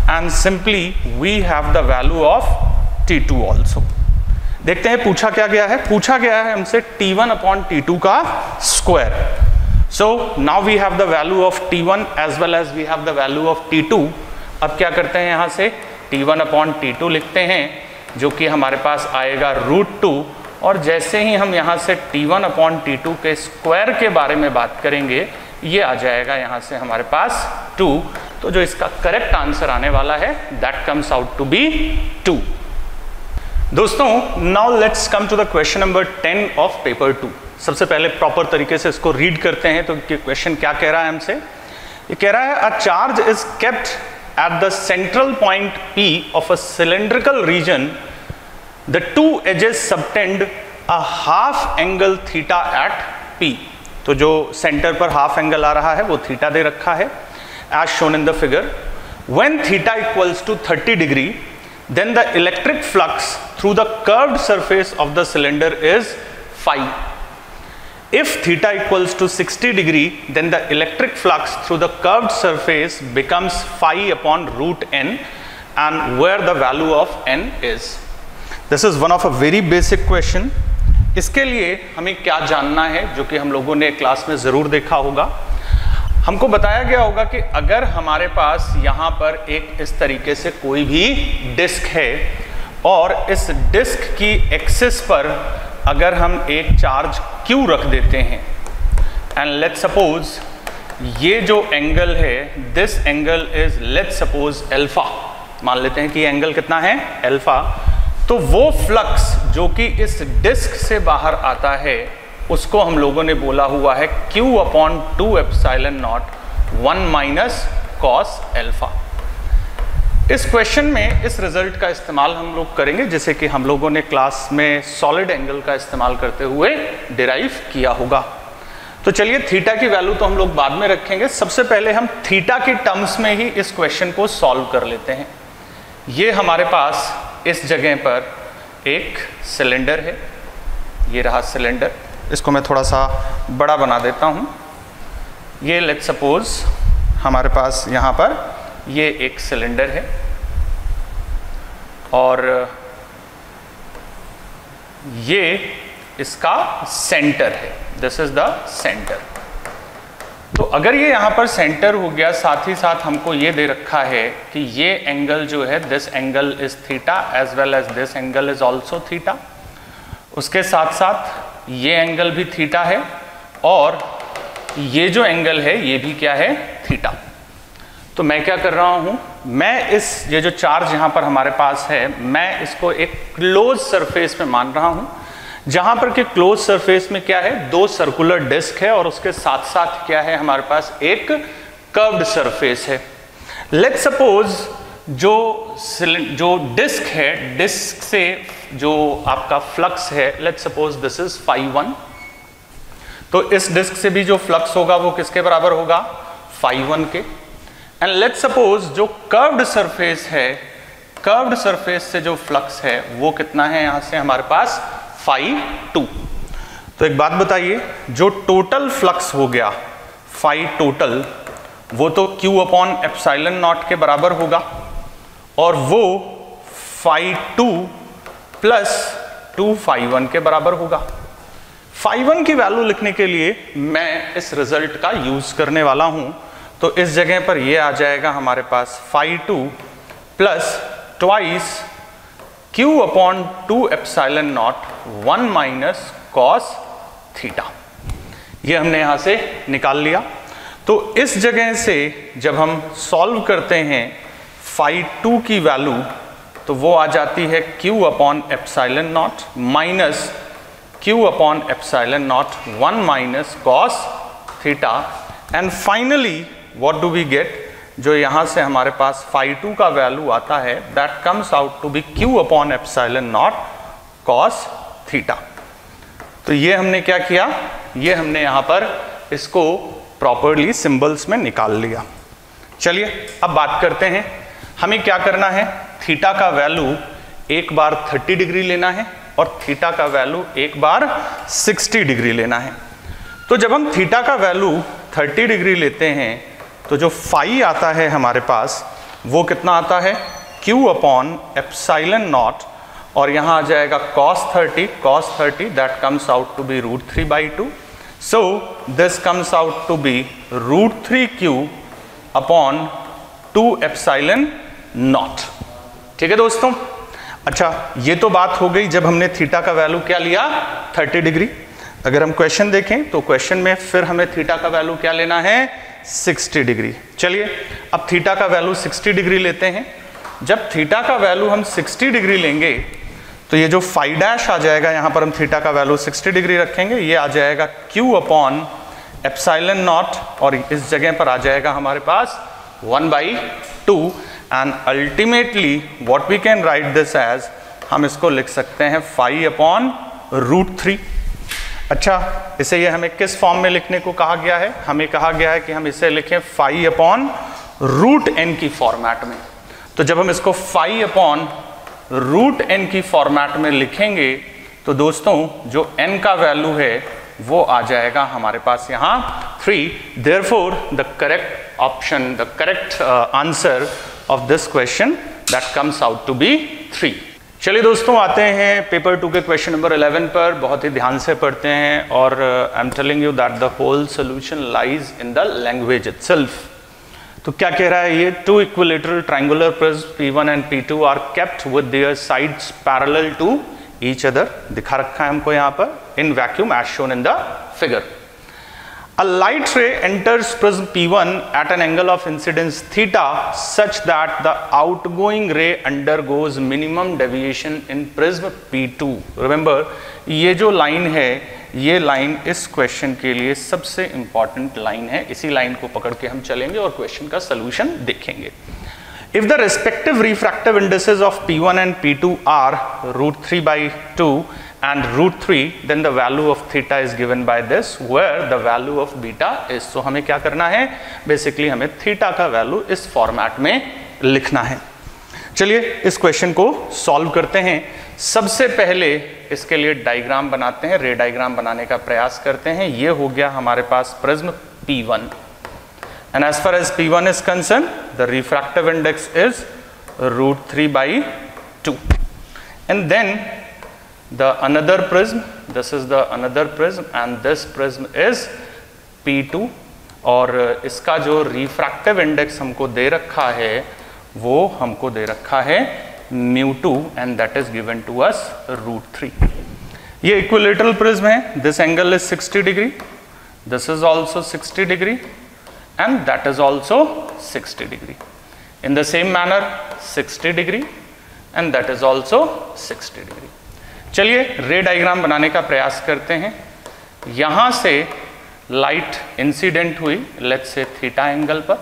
and simply we have the value of T2 also. देखते हैं पूछा क्या गया है। पूछा गया है हमसे T1/T2 का square. So now we have the value of T1 as well as we have the value of T2। अब क्या करते हैं, यहाँ से T1/T2 लिखते हैं, जो कि हमारे पास आएगा √2, और जैसे ही हम यहाँ से T1/T2 के स्क्वायर के बारे में बात करेंगे, ये आ जाएगा यहाँ से हमारे पास 2। तो जो इसका करेक्ट आंसर आने वाला है that comes out to be 2। दोस्तों now let's come to the question number 10 of paper 2। सबसे पहले प्रॉपर तरीके से इसको रीड करते हैं। तो क्वेश्चन क्या कह रहा है हमसे, ये कह रहा है a charge is kept at the central point P of a cylindrical region, the two edges subtend a half angle theta at P। तो जो सेंटर पर हाफ एंगल आ रहा है वो थीटा दे रखा है as shown in the figure। when theta equals to 30 degree, then the electric flux through the curved surface of the cylinder is phi। If theta equals to 60 degree, then the electric flux through the curved surface becomes phi/√n, and where the value of n is। This is one of a very basic question। इसके लिए हमें क्या जानना है, जो कि हम लोगों ने क्लास में ज़रूर देखा होगा। हमको बताया गया होगा कि अगर हमारे पास यहाँ पर एक इस तरीके से कोई भी डिस्क है, और इस डिस्क की एक्सिस पर अगर हम एक चार्ज Q रख देते हैं, एंड लेट्स सपोज ये जो एंगल है, this angle is let's suppose alpha, मान लेते हैं कि एंगल कितना है अल्फा, तो वो फ्लक्स जो कि इस डिस्क से बाहर आता है उसको हम लोगों ने बोला हुआ है Q/2ε0 1 - cos अल्फा। इस क्वेश्चन में इस रिजल्ट का इस्तेमाल हम लोग करेंगे जैसे कि हम लोगों ने क्लास में सॉलिड एंगल का इस्तेमाल करते हुए डिराइव किया होगा। तो चलिए थीटा की वैल्यू तो हम लोग बाद में रखेंगे, सबसे पहले हम थीटा की टर्म्स में ही इस क्वेश्चन को सॉल्व कर लेते हैं। ये हमारे पास इस जगह पर एक सिलेंडर है, ये रहा सिलेंडर, इसको मैं थोड़ा सा बड़ा बना देता हूँ। ये लेट्स सपोज हमारे पास यहाँ पर ये एक सिलेंडर है, और ये इसका सेंटर है, दिस इज द सेंटर। तो अगर ये यहाँ पर सेंटर हो गया, साथ ही साथ हमको ये दे रखा है कि ये एंगल जो है this angle is theta as well as this angle is also theta, उसके साथ साथ ये एंगल भी थीटा है, और ये जो एंगल है ये भी क्या है, थीटा। तो मैं क्या कर रहा हूं, मैं ये जो चार्ज यहां पर हमारे पास है, मैं इसको एक क्लोज सरफेस में मान रहा हूं, जहां पर कि क्लोज सरफेस में क्या है, दो सर्कुलर डिस्क है, और उसके साथ साथ क्या है हमारे पास एक कर्व्ड सरफेस है। लेट्स सपोज जो डिस्क है, डिस्क से जो आपका फ्लक्स है, लेट्स सपोज दिस इज φ1, तो इस डिस्क से भी जो फ्लक्स होगा वो किसके बराबर होगा, φ1 के। एंड लेट्स सपोज जो कर्व्ड सरफेस है, कर्व्ड सरफेस से जो फ्लक्स है वो कितना है यहां से हमारे पास φ2। तो एक बात बताइए, जो टोटल फ्लक्स हो गया फाई टोटल, वो तो Q अपॉन एप्सिलॉन नॉट के बराबर होगा, और वो φ2 प्लस 2φ1 के बराबर होगा। φ1 की वैल्यू लिखने के लिए मैं इस रिजल्ट का यूज करने वाला हूं, तो इस जगह पर ये आ जाएगा हमारे पास φ2 plus twice Q upon 2 epsilon naught 1 minus cos theta. ये हमने यहां से निकाल लिया। तो इस जगह से जब हम सॉल्व करते हैं φ2 की वैल्यू, तो वो आ जाती है Q upon epsilon naught minus Q upon epsilon naught 1 minus cos theta. And finally what do we get, जो यहां से हमारे पास φ2 का वैल्यू आता है, that comes out to be Q upon epsilon naught cos theta. तो ये हमने क्या किया, ये हमने यहां पर इसको प्रॉपर्ली सिंबल्स में निकाल लिया। चलिए अब बात करते हैं, हमें क्या करना है, थीटा का वैल्यू एक बार 30 डिग्री लेना है और थीटा का वैल्यू एक बार 60 डिग्री लेना है। तो जब हम थीटा का वैल्यू 30 डिग्री लेते हैं, तो जो फाई आता है हमारे पास वो कितना आता है, Q अपॉन एप्सिलॉन नॉट, और यहां आ जाएगा cos 30 that comes out to be √3/2। So this comes out to be √3Q upon 2 epsilon naught. ठीक है दोस्तों। अच्छा, ये तो बात हो गई जब हमने थीटा का वैल्यू क्या लिया, 30 डिग्री। अगर हम क्वेश्चन देखें तो क्वेश्चन में फिर हमें थीटा का वैल्यू क्या लेना है, 60 डिग्री। चलिए अब थीटा का वैल्यू 60 डिग्री लेते हैं। जब थीटा का वैल्यू हम 60 डिग्री लेंगे, तो ये जो फाई डैश आ जाएगा, यहां पर हम थीटा का वैल्यू 60 डिग्री रखेंगे, ये आ जाएगा Q अपॉन एप्सिलॉन नॉट, और इस जगह पर आ जाएगा हमारे पास 1/2। And ultimately what we can write this as, हम इसको लिख सकते हैं फाई अपॉन √3। अच्छा, इसे ये हमें किस फॉर्म में लिखने को कहा गया है, हमें कहा गया है कि हम इसे लिखें फाई अपॉन √n की फॉर्मेट में। तो जब हम इसको फाई अपॉन √n की फॉर्मेट में लिखेंगे, तो दोस्तों जो n का वैल्यू है वो आ जाएगा हमारे पास यहाँ 3। Therefore the correct option, the correct answer of this question that comes out to be 3। चलिए दोस्तों, आते हैं पेपर 2 के क्वेश्चन नंबर 11 पर। बहुत ही ध्यान से पढ़ते हैं, और I am telling you that the whole solution lies in the language itself. तो क्या कह रहा है ये, 2 equilateral triangular prism P1 and P2 are kept with their sides parallel to each other. दिखा रखा है हमको यहाँ पर in vacuum as shown in the figure. A light ray enters prism P1 at an angle of incidence theta such that the outgoing ray undergoes minimum deviation in prism P2। Remember, ये जो line है, ये line इस question के लिए सबसे important line है। इसी लाइन को पकड़ के हम चलेंगे और क्वेश्चन का सोल्यूशन देखेंगे। If the respective refractive indices of P1 and P2 are √3/2 and √3, then the value of theta is given by this, where the value of beta is। So हमें क्या करना है, बेसिकली हमें थीटा का value इस format में लिखना है। चलिए इस क्वेश्चन को सॉल्व करते हैं। सबसे पहले इसके लिए डायग्राम बनाते हैं, रे डायग्राम बनाने का प्रयास करते हैं। ये हो गया हमारे पास prism P1, and as far as P1 is concerned, the refractive index is √3/2, and then the another prism, this is the another prism, and this prism is P2, और इसका जो रिफ्रैक्टिव इंडेक्स हमको दे रखा है वो हमको दे रखा है μ2, and that is given to us √3। ये इक्विलेटरल प्रिज्म है, this angle is 60 degree, this is also 60 degree, and that is also 60 degree। In the same manner 60 degree, and that is also 60 degree। चलिए रे diagram बनाने का प्रयास करते हैं। यहाँ से लाइट इंसिडेंट हुई, लेट्स से थीटा एंगल पर,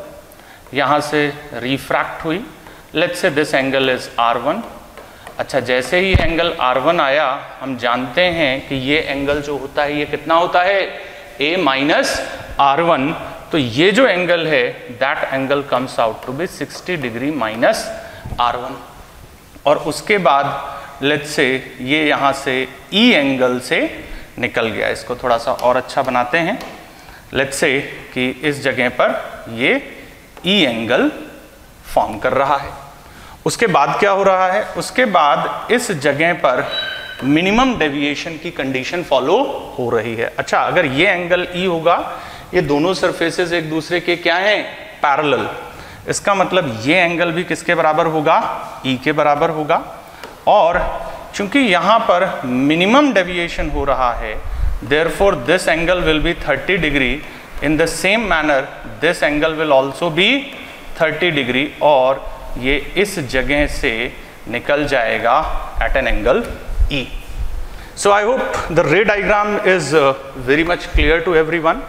यहाँ से रिफ्रैक्ट हुई, let's say this angle is R1। अच्छा, जैसे ही एंगल R1 आया, हम जानते हैं कि ये एंगल जो होता है ये कितना होता है, A माइनस R1। तो ये जो एंगल है that angle comes out to be 60 degree minus R1। और उसके बाद लेट्स से ये यहाँ से E एंगल से निकल गया। इसको थोड़ा सा और अच्छा बनाते हैं। लेट्स से कि इस जगह पर ये E एंगल फॉर्म कर रहा है। उसके बाद क्या हो रहा है, उसके बाद इस जगह पर मिनिमम डेविएशन की कंडीशन फॉलो हो रही है। अच्छा, अगर ये एंगल E होगा, ये दोनों सरफेसेस एक दूसरे के क्या हैं, पैरेलल। इसका मतलब ये एंगल भी किसके बराबर होगा, E के बराबर होगा। और चूंकि यहाँ पर मिनिमम डेविएशन हो रहा है, therefore this angle will be 30 degree. In the same manner this angle will also be 30 degree, और ये इस जगह से निकल जाएगा at an angle E। So I hope the ray diagram is very much clear to everyone.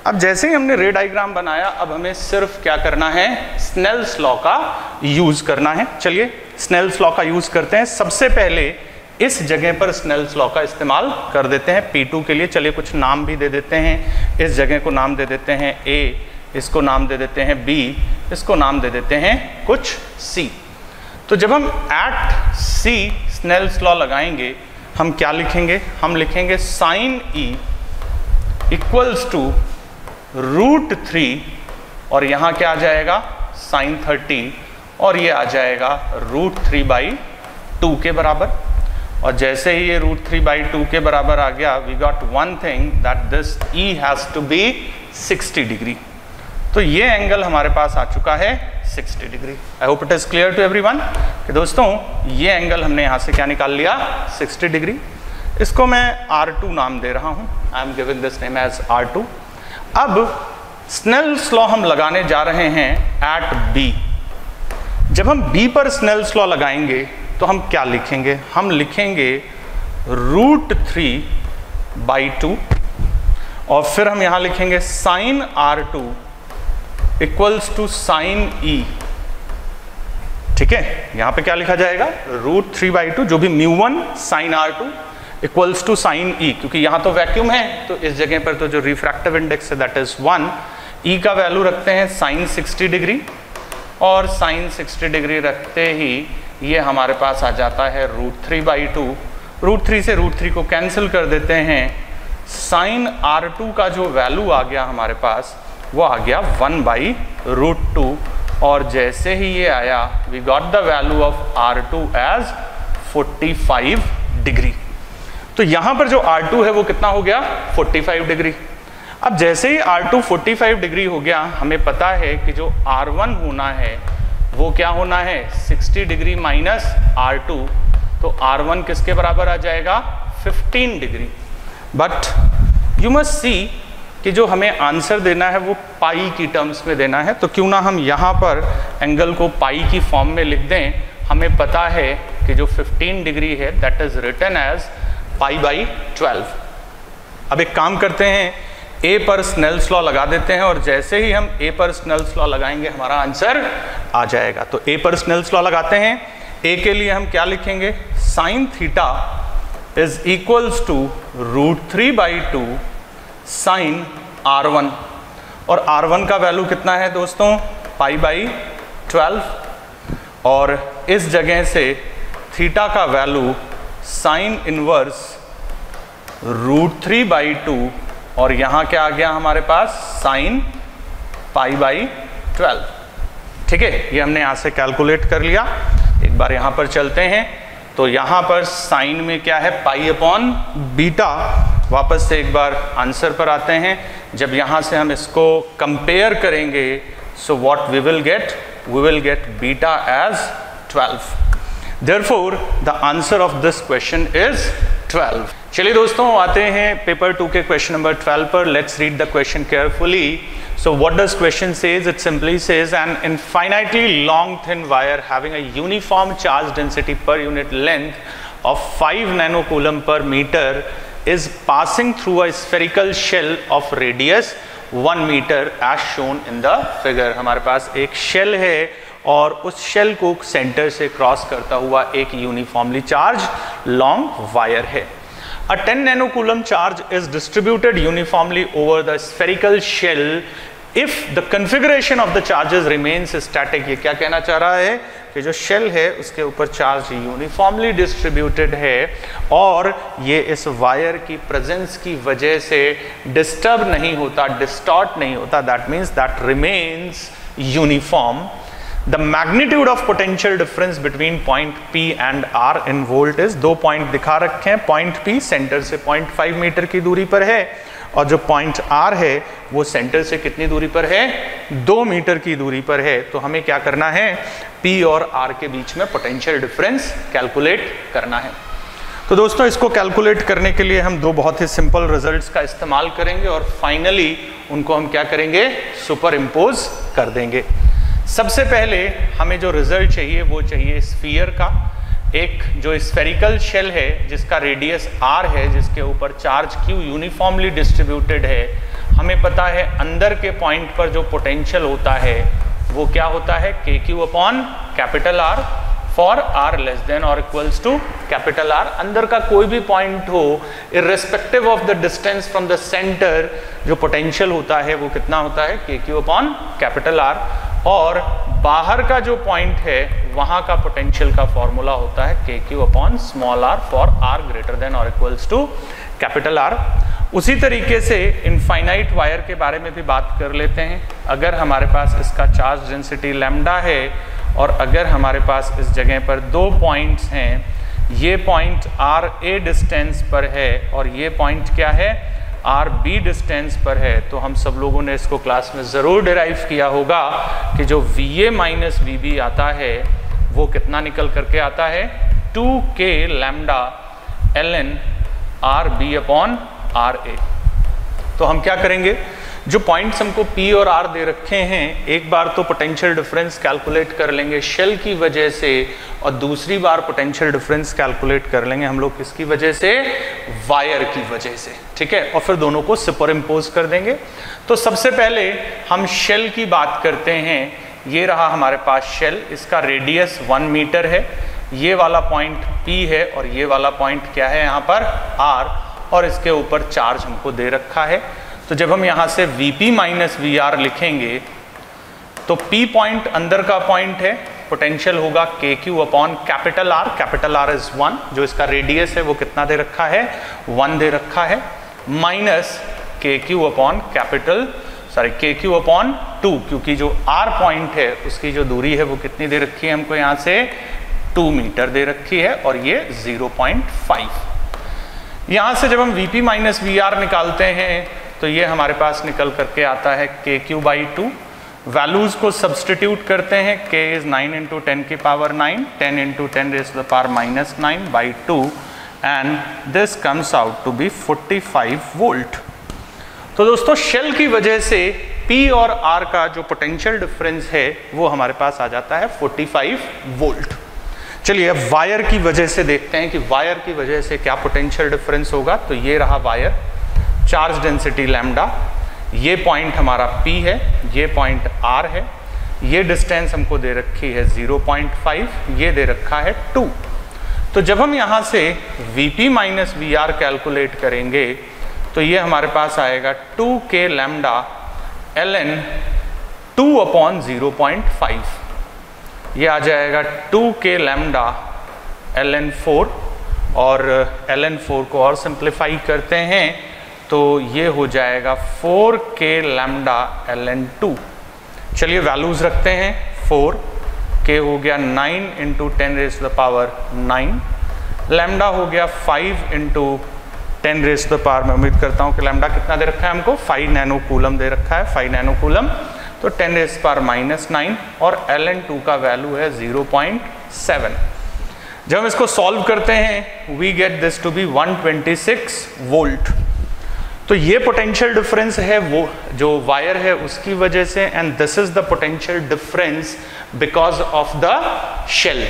अब जैसे ही हमने रे डायग्राम बनाया, अब हमें सिर्फ क्या करना है, स्नेल्स लॉ का यूज करना है। चलिए स्नेल्स लॉ का यूज करते हैं। सबसे पहले इस जगह पर स्नेल्स लॉ का इस्तेमाल कर देते हैं P2 के लिए। चलिए कुछ नाम भी दे देते हैं। इस जगह को नाम दे देते हैं A, इसको नाम दे देते हैं B, इसको नाम दे देते हैं कुछ C। तो जब हम एट C स्नेल्स लॉ लगाएंगे, हम क्या लिखेंगे, हम लिखेंगे साइन E इक्वल्स टू √3, और यहाँ क्या आ जाएगा, साइन 30, और ये आ जाएगा √3/2 के बराबर। और जैसे ही ये √3/2 के बराबर आ गया, we got one thing that this E has to be 60 degree. तो ये एंगल हमारे पास आ चुका है 60 degree. I hope it is clear to everyone कि दोस्तों ये एंगल हमने यहाँ से क्या निकाल लिया, 60 डिग्री। इसको मैं R2 नाम दे रहा हूँ। I am giving this name as R2। अब स्नेल्स लॉ हम लगाने जा रहे हैं एट B। जब हम B पर स्नेल्स लॉ लगाएंगे तो हम क्या लिखेंगे, हम लिखेंगे √3/2, और फिर हम यहाँ लिखेंगे sine R2 equals to sine E। ठीक है, यहाँ पे क्या लिखा जाएगा, √3/2, जो भी μ1 sine R2 equals to sine E। क्योंकि यहाँ तो वैक्यूम है, तो इस जगह पर तो जो रिफ्रैक्टिव इंडेक्स है दैट इज 1। E का वैल्यू रखते हैं साइन 60 डिग्री, और साइन 60 डिग्री रखते ही ये हमारे पास आ जाता है √3/2। √3 से √3 को कैंसिल कर देते हैं। साइन R2 का जो वैल्यू आ गया हमारे पास, वो आ गया 1/√2, और जैसे ही ये आया, we got the value of R2 as 45 degree. तो यहाँ पर जो R2 है वो कितना हो गया, 45 डिग्री। अब जैसे ही R2 45 डिग्री हो गया, हमें पता है कि जो R1 होना है वो क्या होना है, 60 डिग्री माइनस R2। तो R1 किसके बराबर आ जाएगा, 15 degree. But you must see कि जो हमें आंसर देना है वो पाई की टर्म्स में देना है। तो क्यों ना हम यहाँ पर एंगल को पाई की फॉर्म में लिख दें। हमें पता है कि जो 15 डिग्री है दैट इज रिटन एज π/12। अब एक काम करते हैं, A पर स्नेल्स लॉ लगा देते हैं, और जैसे ही हम A पर स्नेल्स लॉ लगाएंगे हमारा आंसर आ जाएगा। तो A पर स्नेल्स लॉ लगाते हैं। A के लिए हम क्या लिखेंगे, sine theta is equals to √3/2 sine R1, और R1 का वैल्यू कितना है दोस्तों, π/12, और इस जगह से थीटा का वैल्यू साइन इनवर्स √3/2, और यहाँ क्या आ गया हमारे पास, साइन π/12। ठीक है, ये हमने यहाँ से कैलकुलेट कर लिया। एक बार यहाँ पर चलते हैं, तो यहाँ पर साइन में क्या है, π/β। वापस से एक बार आंसर पर आते हैं। जब यहाँ से हम इसको कंपेयर करेंगे, so what we will get beta as 12। Therefore, the answer of this question is 12. चलिए दोस्तों आते हैं पेपर 2 के क्वेश्चन नंबर 12 पर। Let's read the question carefully. So what does question says? It simply says an infinitely long thin wire having a uniform charge density per unit length of 5 nanocoulomb per meter is passing through a spherical shell of radius 1 meter as shown in the figure. हमारे पास एक shell है और उस shell को centre से cross करता हुआ एक यूनिफॉर्मली चार्ज लॉन्ग वायर है। A 10 nanocoulomb charge is distributed uniformly over the spherical shell if the configuration of the charges remains static। ये क्या कहना चाह रहा है कि जो शेल है उसके ऊपर चार्ज यूनिफॉर्मली डिस्ट्रीब्यूटेड है और ये इस वायर की प्रेजेंस की वजह से डिस्टर्ब नहीं होता, डिस्टॉर्ट नहीं होता, that means that remains uniform. The magnitude of potential difference between point P and R in volt is, दो पॉइंट दिखा रखे हैं, पॉइंट P सेंटर से 0.5 मीटर की दूरी पर है और जो पॉइंट R है वो सेंटर से कितनी दूरी पर है, 2 मीटर की दूरी पर है। तो हमें क्या करना है, P और R के बीच में पोटेंशियल डिफरेंस कैलकुलेट करना है। तो दोस्तों इसको कैलकुलेट करने के लिए हम दो बहुत ही सिंपल रिजल्ट्स का इस्तेमाल करेंगे और फाइनली उनको हम क्या करेंगे, सुपर इम्पोज कर देंगे। सबसे पहले हमें जो रिजल्ट चाहिए वो चाहिए स्फीयर का, एक जो स्फेरिकल शेल है जिसका रेडियस r है, जिसके ऊपर चार्ज q यूनिफॉर्मली डिस्ट्रीब्यूटेड है। हमें पता है अंदर के पॉइंट पर जो पोटेंशियल होता है वो क्या होता है, kq upon capital R for r less than और इक्वल्स टू कैपिटल R। अंदर का कोई भी पॉइंट हो, irrespective of the distance from the centre, जो पोटेंशियल होता है वो कितना होता है, kq अपॉन कैपिटल R। और बाहर का जो पॉइंट है वहां का पोटेंशियल का फॉर्मूला होता है kq upon small r for r greater than और इक्वल्स टू कैपिटल R। उसी तरीके से इनफाइनाइट वायर के बारे में भी बात कर लेते हैं। अगर हमारे पास इसका चार्ज डेंसिटी लैम्डा है और अगर हमारे पास इस जगह पर दो पॉइंट्स हैं, ये पॉइंट आर ए डिस्टेंस पर है और ये पॉइंट क्या है, आर बी डिस्टेंस पर है, तो हम सब लोगों ने इसको क्लास में ज़रूर डिराइव किया होगा कि जो V A minus V B आता है वो कितना निकल करके आता है, 2k lambda L N R B upon R A. तो हम क्या करेंगे, जो पॉइंट्स हमको P और R दे रखे हैं, एक बार तो पोटेंशियल डिफरेंस कैलकुलेट कर लेंगे शेल की वजह से और दूसरी बार पोटेंशियल डिफरेंस कैलकुलेट कर लेंगे हम लोग किसकी वजह से, वायर की वजह से, ठीक है। और फिर दोनों को सुपर इम्पोज कर देंगे। तो सबसे पहले हम शेल की बात करते हैं। ये रहा हमारे पास शेल, इसका रेडियस 1 मीटर है, ये वाला पॉइंट P है और ये वाला पॉइंट क्या है यहाँ पर R, और इसके ऊपर चार्ज हमको दे रखा है। तो जब हम यहाँ से Vp माइनस Vr लिखेंगे तो P पॉइंट अंदर का पॉइंट है, पोटेंशियल होगा KQ upon capital R, capital R is 1, जो इसका रेडियस है वो कितना दे रखा है, 1 दे रखा है, minus KQ upon KQ upon 2, क्योंकि जो R पॉइंट है उसकी जो दूरी है वो कितनी दे रखी है हमको, यहाँ से 2 मीटर दे रखी है और ये 0.5। यहाँ से जब हम Vp माइनस Vr निकालते हैं तो ये हमारे पास निकल करके आता है KQ बाई 2। वैल्यूज को सब्सटीट्यूट करते हैं, K इज 9 इंटू 10 की power 9, 10 into 10 raise to the power minus 9 by 2 and this comes out to be 45 volt. तो दोस्तों शेल की वजह से P और R का जो पोटेंशियल डिफरेंस है वो हमारे पास आ जाता है 45 वोल्ट। चलिए अब वायर की वजह से देखते हैं कि वायर की वजह से क्या पोटेंशियल डिफरेंस होगा। तो ये रहा वायर, चार्ज डेंसिटी लैम्डा, ये पॉइंट हमारा P है, ये पॉइंट R है, ये डिस्टेंस हमको दे रखी है 0.5, ये दे रखा है 2। तो जब हम यहाँ से Vp माइनस Vr कैलकुलेट करेंगे तो ये हमारे पास आएगा 2k लैम्डा ln 2 अपॉन 0.5, ये आ जाएगा 2k लैम्डा ln 4, और ln 4 को और सिंप्लीफाई करते हैं तो ये हो जाएगा 4k लैम्डा ln 2। चलिए वैल्यूज रखते हैं, 4k हो गया 9 into 10 raise to the power 9, lambda हो गया 5 into 10 raise to the power, मैं उम्मीद करता हूँ कि लैम्डा कितना दे रखा है हमको, 5 नैनो कूलम दे रखा है, 5 नैनो कूलम, तो 10 रेज़ टू पावर माइनस 9 और ln 2 का वैल्यू है 0.7। जब हम इसको सॉल्व करते हैं we get this to be 126 volt. तो ये पोटेंशियल डिफरेंस है वो जो वायर है उसकी वजह से, and this is the potential difference because of the shell.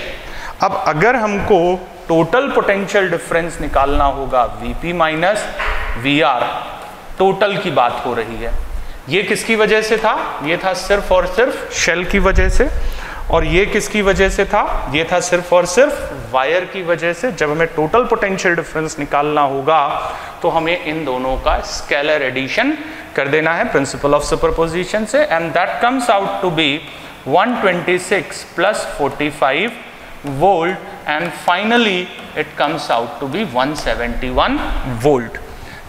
अब अगर हमको टोटल पोटेंशियल डिफरेंस निकालना होगा, Vp माइनस Vr टोटल की बात हो रही है, ये किसकी वजह से था, ये था सिर्फ और सिर्फ शेल की वजह से, और ये किसकी वजह से था? ये था सिर्फ और सिर्फ वायर की वजह से। जब हमें टोटल पोटेंशियल डिफरेंस निकालना होगा तो हमें इन दोनों का स्केलर एडिशन कर देना है प्रिंसिपल ऑफ सुपरपोजिशन से, and that comes out to be 126 plus 45 volt, and finally it comes out to be 171 volt.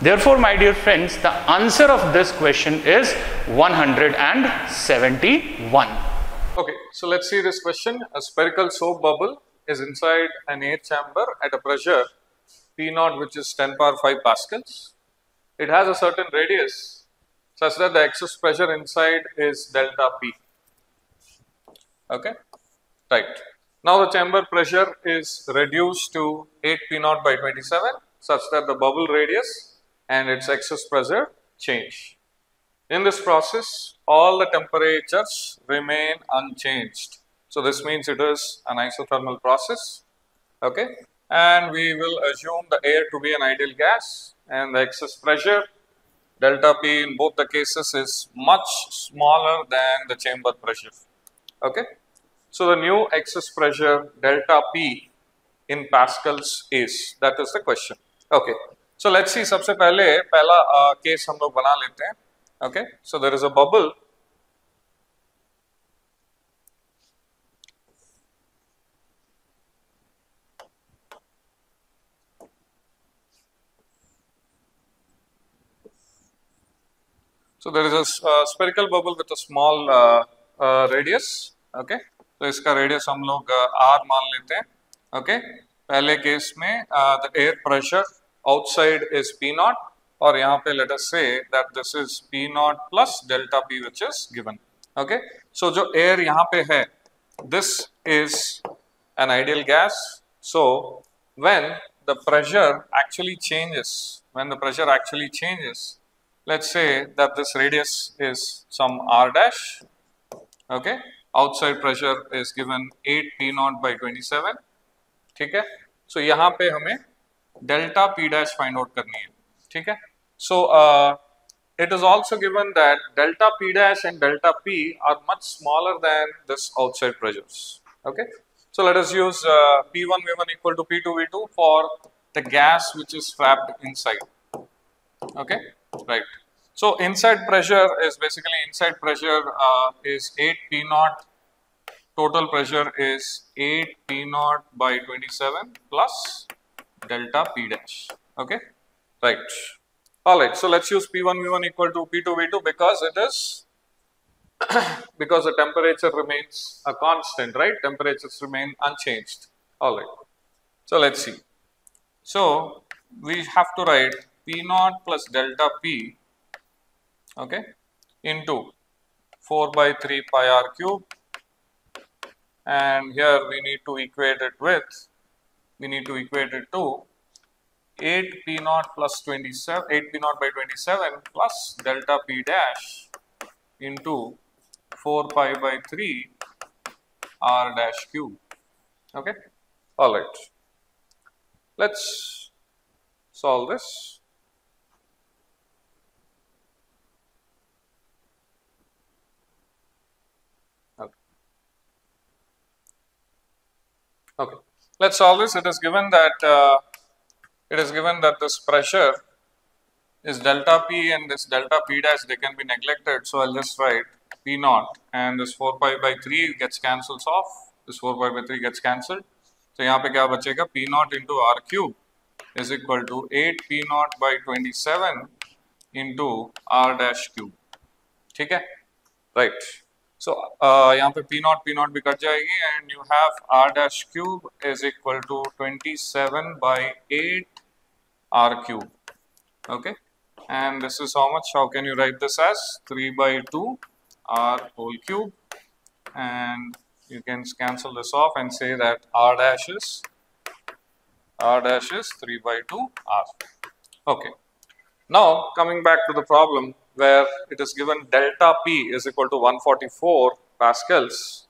Therefore, my dear friends, the answer of this question is 171. Okay, so let's see this question. A spherical soap bubble is inside an air chamber at a pressure P naught, which is 10 power 5 pascals. It has a certain radius such that the excess pressure inside is delta P. Okay, right. Now the chamber pressure is reduced to 8 P naught by 27 such that the bubble radius and its excess pressure change. In this process, all the temperatures remain unchanged. So this means it is an isothermal process. Okay, and we will assume the air to be an ideal gas, and the excess pressure delta P in both the cases is much smaller than the chamber pressure. Okay. So the new excess pressure delta P in pascals is, that is the question. Okay, so let's see. सबसे पहले पहला case हम लोग बना लेते हैं. Okay, so there is a bubble. So there is a spherical bubble with a small radius. Okay. तो इसका रेडियस हम लोग r मान लेते हैं. ओके, पहले केस में the air pressure outside is P naught, और यहाँ पे let us say that this is P naught plus delta P which is given. Okay, so जो एयर यहाँ पे है, this is an ideal gas. So when the pressure actually changes, let's say that this radius is some r dash. Okay, outside pressure is given 8 P naught by 27. ठीक है, सो यहाँ पे हमें delta P dash find out करनी है. ठीक है, सो it is also given that delta P dash and delta P are much smaller than this outside pressures. Okay, so let us use P1 V1 equal to P2 V2 for the gas which is trapped inside. Okay, right. So inside pressure is basically is 8 P naught. Total pressure is 8 P naught by 27 plus delta P dash. Okay, right. All right. So let's use P1 V1 equal to P2 V2 because it is because the temperature remains a constant, right? Temperatures remain unchanged. All right. So let's see. So we have to write P naught plus delta P. Okay, into 4 by 3 pi r cube, and here we need to equate it to 8 P naught plus 27, 8 P naught by 27 plus delta P dash into 4 pi by 3 r dash cube. Okay, all right. Let's solve this. Okay, let's solve this. It is given that this pressure is delta P and this delta P dash, they can be neglected. So I'll just write P naught, and this 4 pi by 3 gets cancels off. This 4 pi by 3 gets cancelled. So यहाँ पे क्या बचेगा? P naught into r cube is equal to 8 P naught by 27 into r dash cube. ठीक है, right. So यहाँ पे P naught भी cut जाएगी, and you have r dash cube is equal to 27 by 8 r cube. Okay, and this is how much? How can you write this as 3 by 2 r whole cube, and you can cancel this off and say that r dash is 3 by 2 r. Okay, now coming back to the problem where it is given delta P is equal to 144 pascals.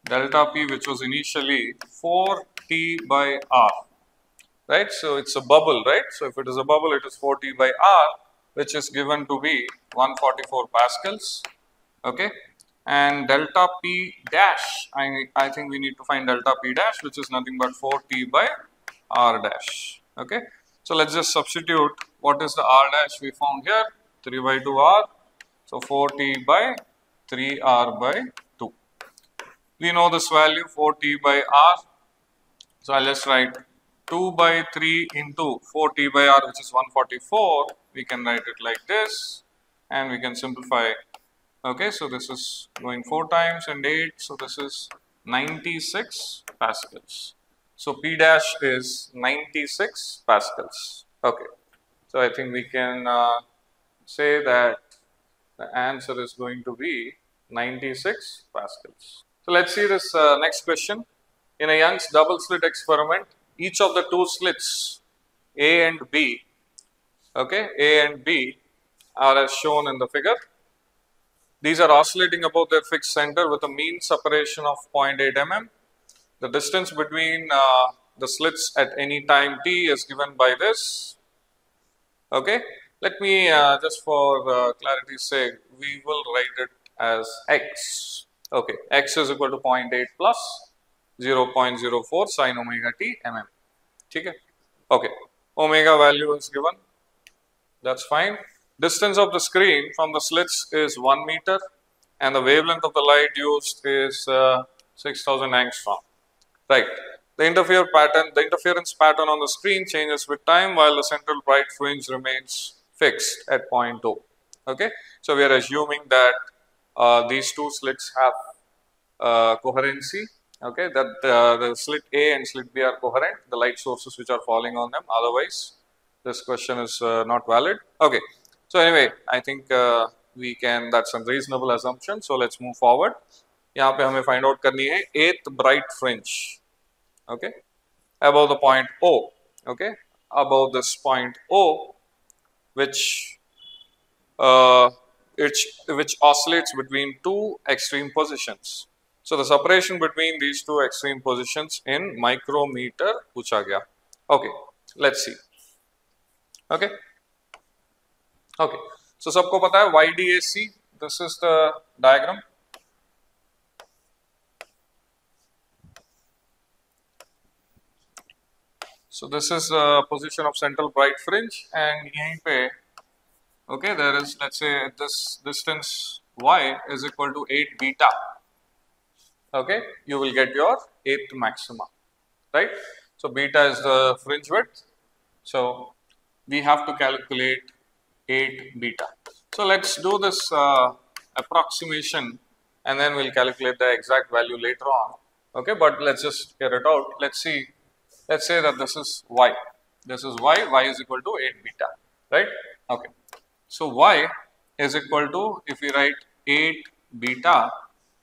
Delta P, which was initially 4T by R. right? So it's a bubble, right? So if it is a bubble, it is 4T by R, which is given to be 144 pascals, okay? And delta P dash, I think we need to find delta P dash, which is nothing but 4T by R dash, okay? So let's just substitute what is the R dash we found here, 3 by 2 R, so 4T by 3R by 2. We know this value 4T by R, so I'll just write 2 by 3 into 4T by R, which is 144. We can write it like this, and we can simplify. Okay, so this is going 4 times and 8, so this is 96 pascals. So P dash is 96 pascals. Okay, so I think we can say that the answer is going to be 96 pascals. So let's see this next question. In a Young's double slit experiment, each of the 2 slits A and B, okay, A and B are as shown in the figure. These are oscillating above their fixed center with a mean separation of 0.8 mm. The distance between the slits at any time t is given by this. Okay, let me just for clarity's sake, we will write it as x. Okay, x is equal to 0.8 plus 0.04 sin omega t mm. Okay, omega value is given. That's fine. Distance of the screen from the slits is 1 meter, and the wavelength of the light used is 6000 angstrom. Right. The interference pattern on the screen changes with time, while the central bright fringe remains fixed at 0.2. Okay. So we are assuming that these 2 slits have coherency. Okay, that the slit A and slit B are coherent. The light sources which are falling on them. Otherwise, this question is not valid. Okay. So anyway, I think we can, that's a reasonable assumption. So let's move forward. यहाँ पे हमें find out करनी है 8th bright fringe, okay, above the point O, okay, above this point O, which oscillates between 2 extreme positions. So the separation between these 2 extreme positions in micrometer पूछा गया. Okay, let's see. Okay. Okay, so सबको पता है YDAC. This is the diagram. So this is the position of central bright fringe, and यहीं पे, okay, there is, let's say this distance y is equal to 8 beta. Okay, you will get your 8th maxima, right? So beta is the fringe width. So we have to calculate 8 beta. So let's do this approximation, and then we'll calculate the exact value later on. Okay, but let's just get it out. Let's see. Let's say that this is y. This is y. Y is equal to 8 beta, right? Okay. So y is equal to, if we write 8 beta,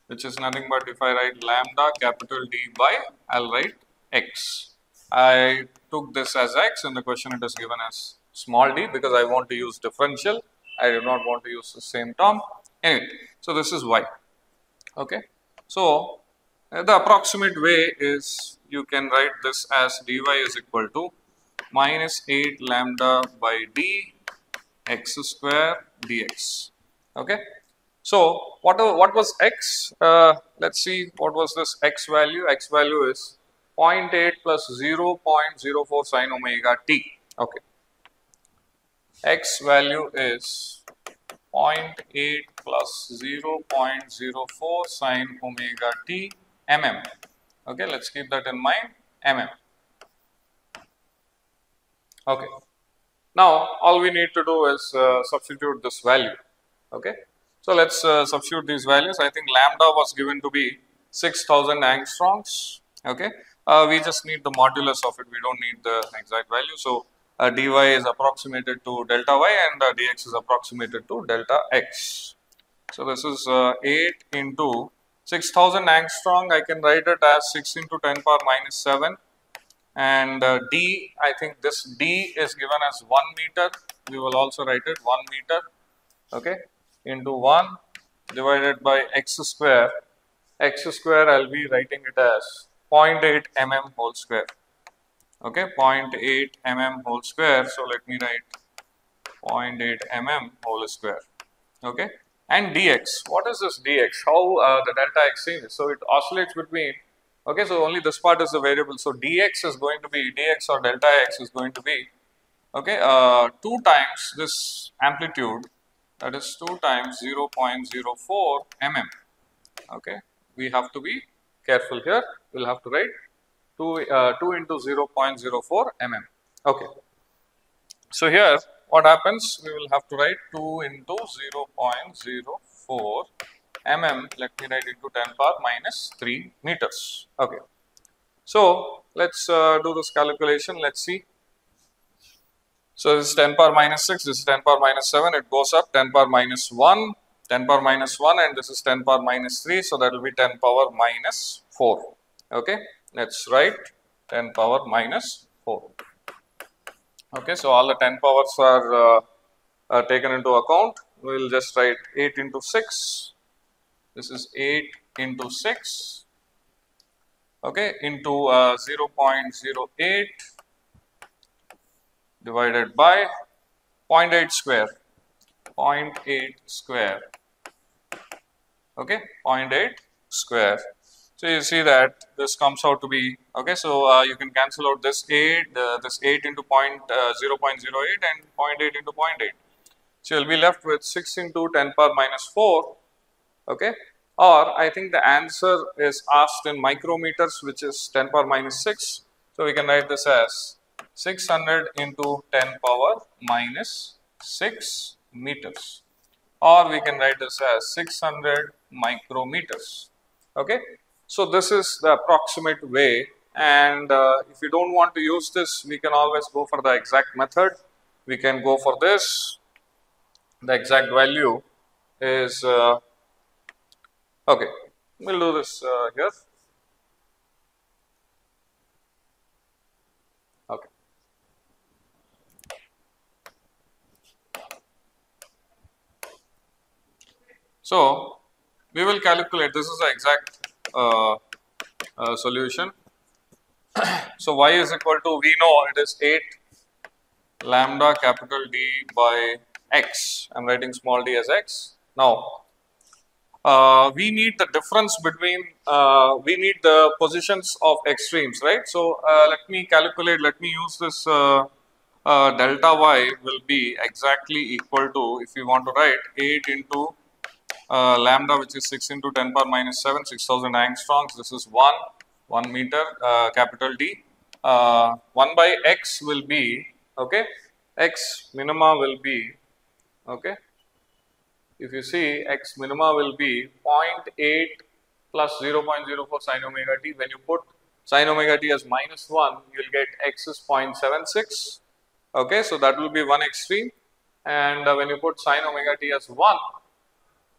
which is nothing but if I write lambda capital D by, I'll write x. I took this as x, in the question it is given as small d because I want to use differential. I do not want to use the same term. Anyway, so this is y. Okay. So the approximate way is you can write this as dy is equal to minus 8 lambda by d x square dx. Okay. So what was x? Let's see what was this x value. X value is 0.8 plus 0.04 sin omega t. Okay. X value is 0.8 plus 0.04 sin omega t mm. Okay, let's keep that in mind, mm. Okay. Now all we need to do is substitute this value. Okay. So let's substitute these values. I think lambda was given to be 6000 angstroms. Okay. We just need the modulus of it. We don't need the exact value. So dy is approximated to delta y, and dx is approximated to delta x. So this is 8 into 6000 angstrom. I can write it as 6 into 10 power minus 7. And d, I think this d is given as 1 meter. We will also write it 1 meter. Okay. Into 1 divided by x square. X square, I'll be writing it as 0.8 mm whole square. Okay, 0.8 mm whole square. So let me write 0.8 mm whole square. Okay, and dx. What is this dx? How the delta x changes? So it oscillates between. Okay, so only this part is the variable. So dx is going to be dx or delta x is going to be, okay, 2 times this amplitude, that is 2 times 0.04 mm. Okay, we have to be careful here. We'll have to write 2 into 0.04 mm. Okay, so here what happens? We will have to write 2 into 0.04 mm. Let me write into 10 power minus 3 meters. Okay, so let's do this calculation. Let's see. So this is 10 power minus 6, this is 10 power minus 7, it goes up 10 power minus 1, 10 power minus 1, and this is 10 power minus 3, so that will be 10 power minus 4. Okay, let's write 10 power minus 4. Okay, so all the 10 powers are taken into account. We will just write 8 into 6, this is 8 into 6, okay, into 0.08 divided by 0.8 square, 0.8 square, okay, 0.8 square. So you see that this comes out to be, okay, so you can cancel out this 8, this 8 into 0.08 and 0.8 into 0.8. So you'll be left with 6 into 10 power minus 4, okay, or I think the answer is asked in micrometers, which is 10 power minus 6. So we can write this as 600 into 10 power minus 6 meters, or we can write this as 600 micrometers. Okay, so this is the approximate way, and if you don't want to use this, we can always go for the exact method. We can go for this. The exact value is okay, we'll do this here. Okay. So we will calculate, this is the exact solution. So y is equal to, we know it is 8 lambda capital D by x. I am writing small d as x. Now we need the difference between, we need the positions of extremes, right? So let me calculate, let me use this delta y will be exactly equal to, if you want to write 8 into lambda, which is 6 into 10 power minus 7, 6000 angstroms. This is 1 meter, capital D. 1 by x will be, okay, x minima will be, okay, if you see x minima will be 0.8 plus 0.04 sin omega t. When you put sin omega t as minus 1, you will get x is 0.76. Okay, so that will be one extreme, and when you put sin omega t as 1,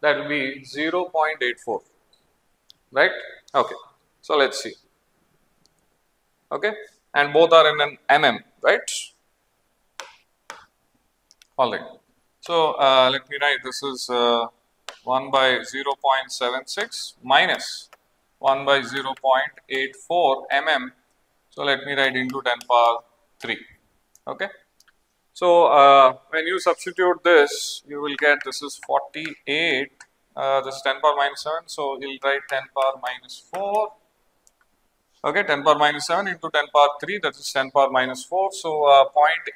that will be 0.84, right? Okay, so let's see. Okay, and both are in an mm, right? All right. So let me write, this is 1 by 0.76 minus 1 by 0.84 mm. So let me write into 10 power 3. Okay. So when you substitute this, you will get, this is 48, this is 10 power minus 7, so you'll write 10 power minus 4, okay, 10 power minus 7 into 10 power 3, that is 10 power minus 4, so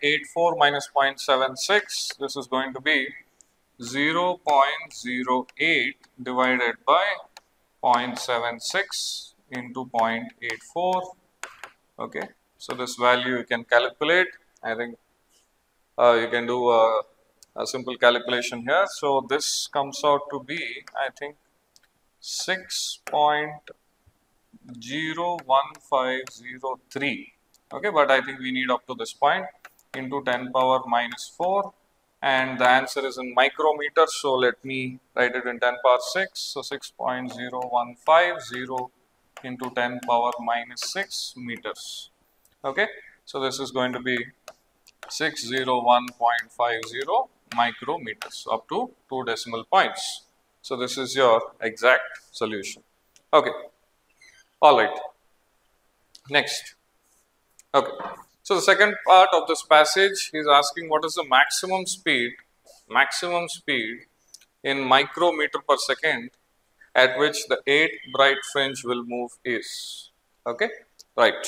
0.84 minus 0.76, this is going to be 0.08 divided by 0.76 into 0.84, okay, so this value you can calculate. I think you can do a simple calculation here. So this comes out to be, I think, 6.01503. Okay, but I think we need up to this point into 10 power minus 4, and the answer is in micrometers. So let me write it in 10 power 6. So 6.0150 into 10 power minus 6 meters. Okay, so this is going to be 601.50 micrometers up to 2 decimal points. So this is your exact solution. Okay, all right. Next, Okay. So the second part of this passage is asking what is the maximum speed in micrometer per second at which the 8 bright fringe will move is. Okay, right.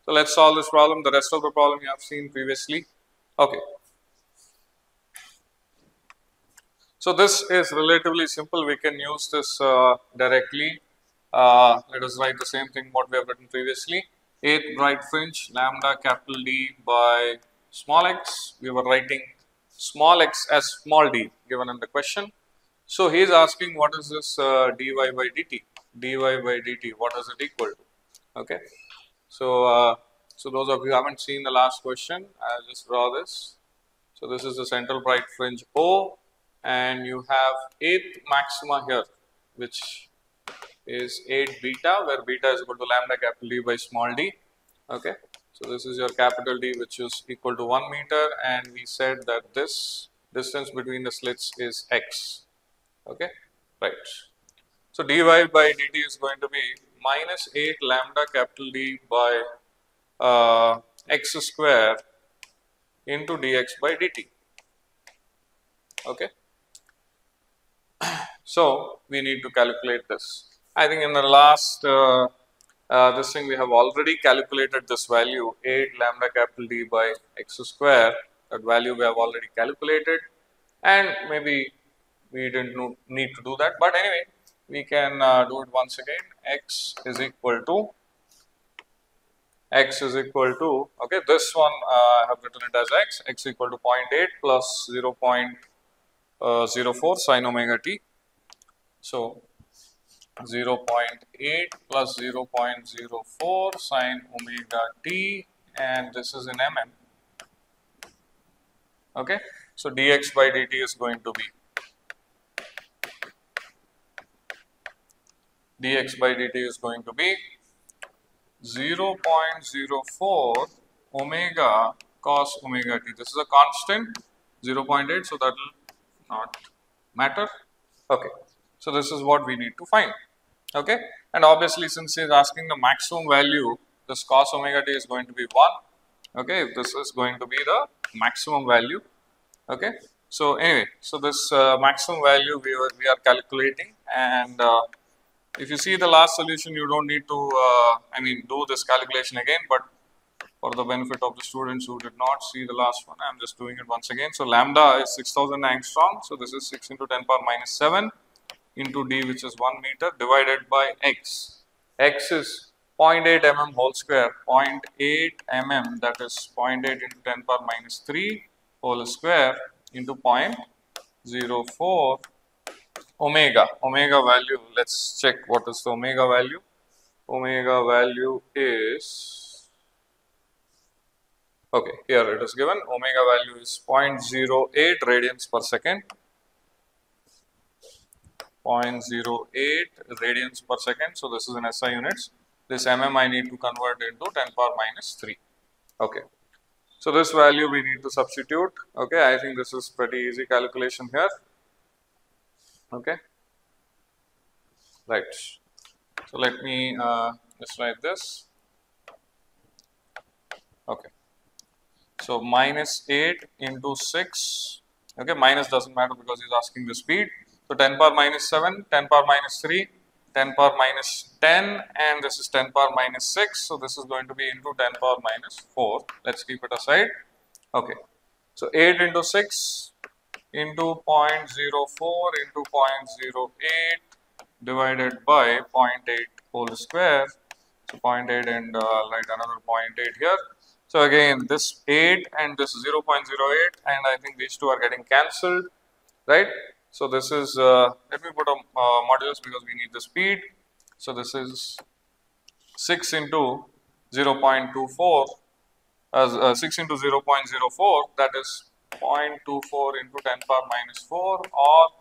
So let's solve this problem. The rest of the problem you have seen previously. Okay. So this is relatively simple. We can use this directly. Let us write the same thing what we have written previously. 8 bright fringe lambda capital D by small x. We were writing small x as small d given in the question. So he is asking what is this dy by dt? Dy by dt, what is it equal to? Okay. So, so those of you who haven't seen the last question, I'll just draw this. So this is the central bright fringe O, and you have 8th maxima here, which is 8 beta, where beta is equal to lambda capital D by small d. Okay. So this is your capital D, which is equal to 1 meter, and we said that this distance between the slits is x. Okay, right. So dy by dt is going to be minus 8 lambda capital D by x square into dx by dt. Okay. So we need to calculate this. I think in the last this thing we have already calculated this value 8 lambda capital D by x square. That value we have already calculated, and maybe we didn't need to do that, but anyway, we can do it once again. X is equal to okay, this one I have written it as x equal to 0.8 plus 0.04 sin omega t. So 0.8 plus 0.04 sin omega t, and this is in mm. Okay, so dx by dt is going to be dx by dt is going to be 0.04 omega cos omega t. This is a constant 0.8, so that will not matter. Okay, so this is what we need to find. Okay, and obviously since he is asking the maximum value, this cos omega t is going to be 1. Okay, this is going to be the maximum value. Okay, so anyway, so this maximum value we are calculating, and if you see the last solution, you don't need to do this calculation again, but for the benefit of the students who did not see the last one, I am just doing it once again. So lambda is 6000 angstrom, so this is 6 into 10 power minus 7 into d, which is 1 meter, divided by x. X is 0.8 mm whole square, 0.8 mm, that is 0.8 into 10 power minus 3 whole square into 0.04 omega value. Let's check what is the omega value. Omega value is, okay, here it is given. Omega value is 0.08 radians per second. 0.08 radians per second. So this is in SI units. This mm I need to convert into 10 power minus 3. Okay. So this value we need to substitute. Okay, I think this is pretty easy calculation here. Okay, right. So let me just write this. Okay, so minus 8 into 6. Okay, minus doesn't matter because he's asking the speed. So 10 power minus 7, 10 power minus 3, 10 power minus 10, and this is 10 power minus 6. So this is going to be into 10 power minus 4. Let's keep it aside. Okay, so 8 into 6 into 0.04 into 0.08 divided by 0.8 whole square. So 0.8 and write another 0.8 here. So again, this 8 and this 0.08, and I think these two are getting cancelled, right? So this is, let me put a modulus because we need the speed. So this is 6 into 0.24, 6 into 0.04, that is 0.24 into 10 power minus 4, or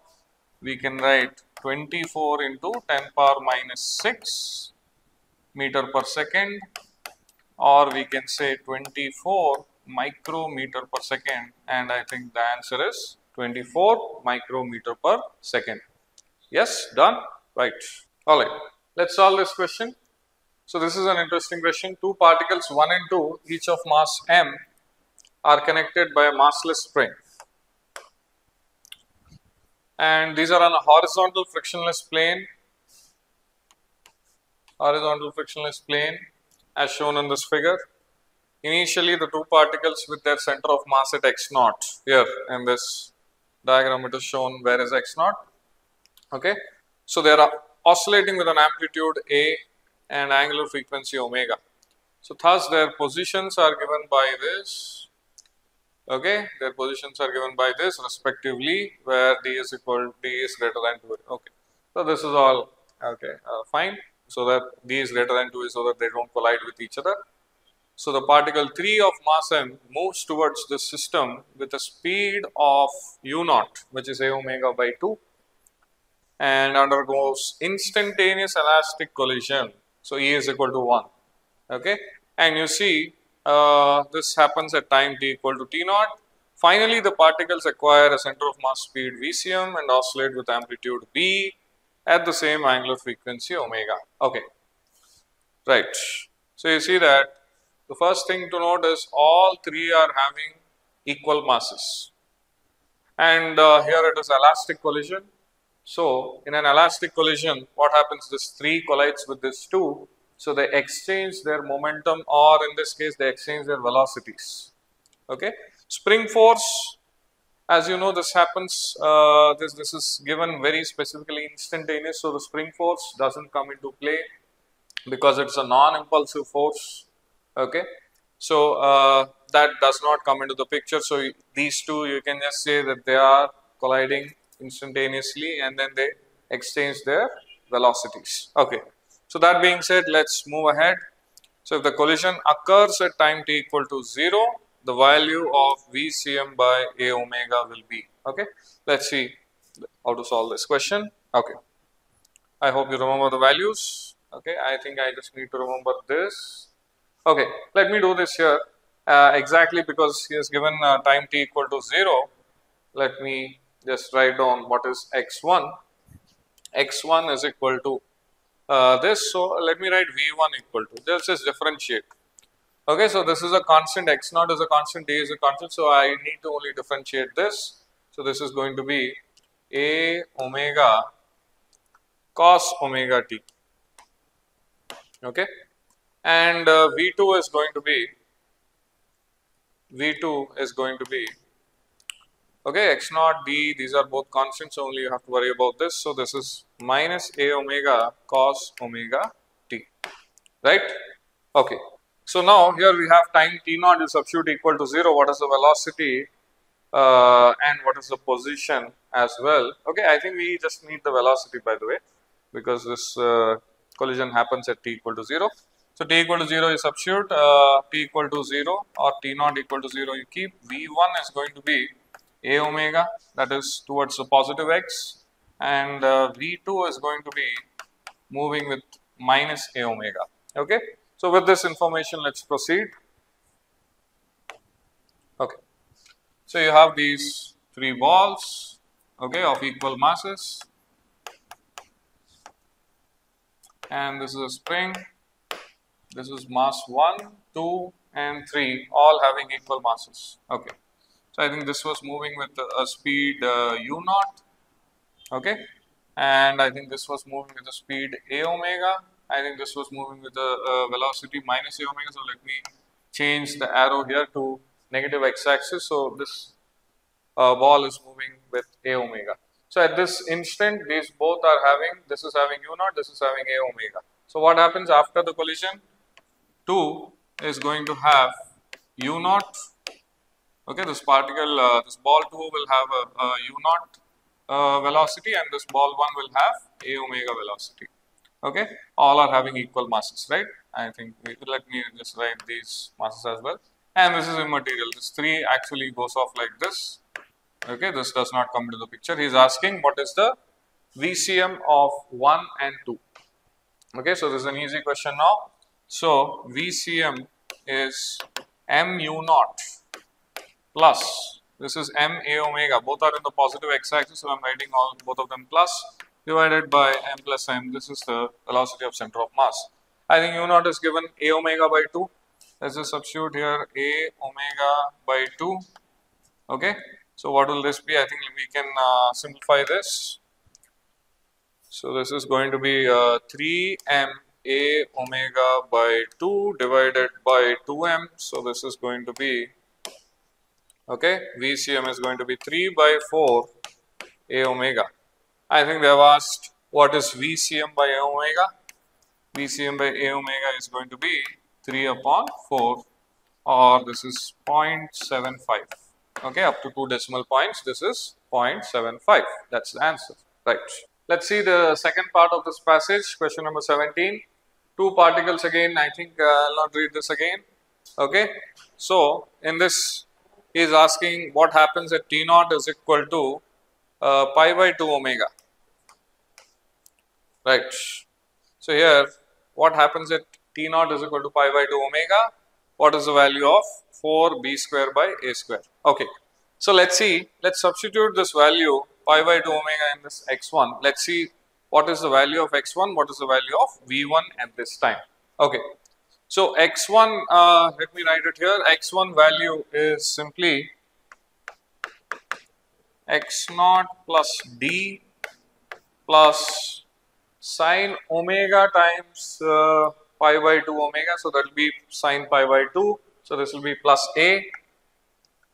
we can write 24 into 10 power minus 6 meter per second, or we can say 24 micrometer per second, and I think the answer is 24 micrometer per second. Yes, done? Right. Alright, let's solve this question. So this is an interesting question. Two particles 1 and 2, each of mass m, are connected by a massless spring. And these are on a horizontal frictionless plane. Horizontal frictionless plane as shown in this figure. Initially the two particles with their center of mass at x naught. Here in this diagram it is shown where is x naught. Okay. So they are oscillating with an amplitude a and angular frequency omega. So thus their positions are given by this. Okay, their positions are given by this respectively, where d is greater than 2. Okay, so this is all okay, fine. So that d is greater than 2 is so that they don't collide with each other. So the particle 3 of mass m moves towards the system with a speed of u naught, which is a omega by 2, and undergoes instantaneous elastic collision. So E is equal to 1. Okay, and you see this happens at time t equal to t naught. Finally, the particles acquire a center of mass speed Vcm and oscillate with amplitude b at the same angular frequency omega. Okay, right. So you see that the first thing to note is all three are having equal masses, and here it is elastic collision. So in an elastic collision, what happens? This 3 collides with this 2. So they exchange their momentum, or in this case they exchange their velocities. Okay. Spring force, as you know, this happens, this is given very specifically instantaneous. So the spring force doesn't come into play because it's a non-impulsive force. Okay. So that does not come into the picture. So these two, you can just say that they are colliding instantaneously and then they exchange their velocities. Okay. So that being said, let's move ahead. So if the collision occurs at time t equal to 0, the value of Vcm by a omega will be. Okay. Let's see how to solve this question. Okay. I hope you remember the values. Okay. I think I just need to remember this. Okay. Let me do this here exactly because he has given time t equal to 0. Let me just write down what is x1. x1 is equal to this. So let me write v1 equal to this is differentiate. Okay, so this is a constant, x naught is a constant, d is a constant. So I need to only differentiate this. So this is going to be a omega cos omega t. Okay, and v2 is going to be okay, x naught, d, these are both constants, so only you have to worry about this. So this is minus a omega cos omega t, right? Okay. So now here we have time t naught is substitute equal to 0. What is the velocity and what is the position as well? Okay, I think we just need the velocity, by the way, because this collision happens at t equal to 0. So t equal to 0 is substitute, t equal to 0 or t naught equal to 0 you keep. v1 is going to be a omega, that is towards the positive x, and v2 is going to be moving with minus a omega. Okay. So with this information, let's proceed. Okay. So you have these 3 balls, okay, of equal masses, and this is a spring. This is mass 1, 2, and 3, all having equal masses. Okay. So I think this was moving with a speed u naught, okay, and I think this was moving with a speed a omega. I think this was moving with a velocity minus a omega. So let me change the arrow here to negative x-axis. So this ball is moving with a omega. So at this instant, these both are having, this is having u naught, this is having a omega. So what happens after the collision? 2 is going to have u naught. Okay, this particle, this ball 2 will have a u naught velocity, and this ball 1 will have a omega velocity. Okay, all are having equal masses, right? I think let me just write these masses as well. And this is immaterial. This 3 actually goes off like this. Okay, this does not come into the picture. He is asking what is the VCM of 1 and 2. Okay, so this is an easy question now. So VCM is mu naught plus, this is m a omega, both are in the positive x-axis, so I am writing both of them plus, divided by m plus m, this is the velocity of center of mass. I think u naught is given a omega by 2. Let's just substitute here a omega by 2. Okay, so what will this be? I think we can simplify this. So this is going to be 3m a omega by 2 divided by 2m. So this is going to be, okay, VCM is going to be 3 by 4 a omega. I think they have asked what is VCM by a omega. VCM by a omega is going to be 3 upon 4, or this is 0.75. Okay, up to 2 decimal points, this is 0.75. That's the answer, right? Let's see the second part of this passage, question number 17. Two particles again, I think I'll not read this again. Okay, so in this he is asking what happens at T naught is equal to pi by 2 omega, right? So here what happens at T naught is equal to pi by 2 omega, what is the value of 4b square by a square? Okay, so let's see, let's substitute this value pi by 2 omega in this x1. Let's see what is the value of x1, what is the value of v1 at this time. Okay, so x1, let me write it here, x1 value is simply x naught plus d plus sine omega times pi by 2 omega, so that will be sine pi by 2, so this will be plus a,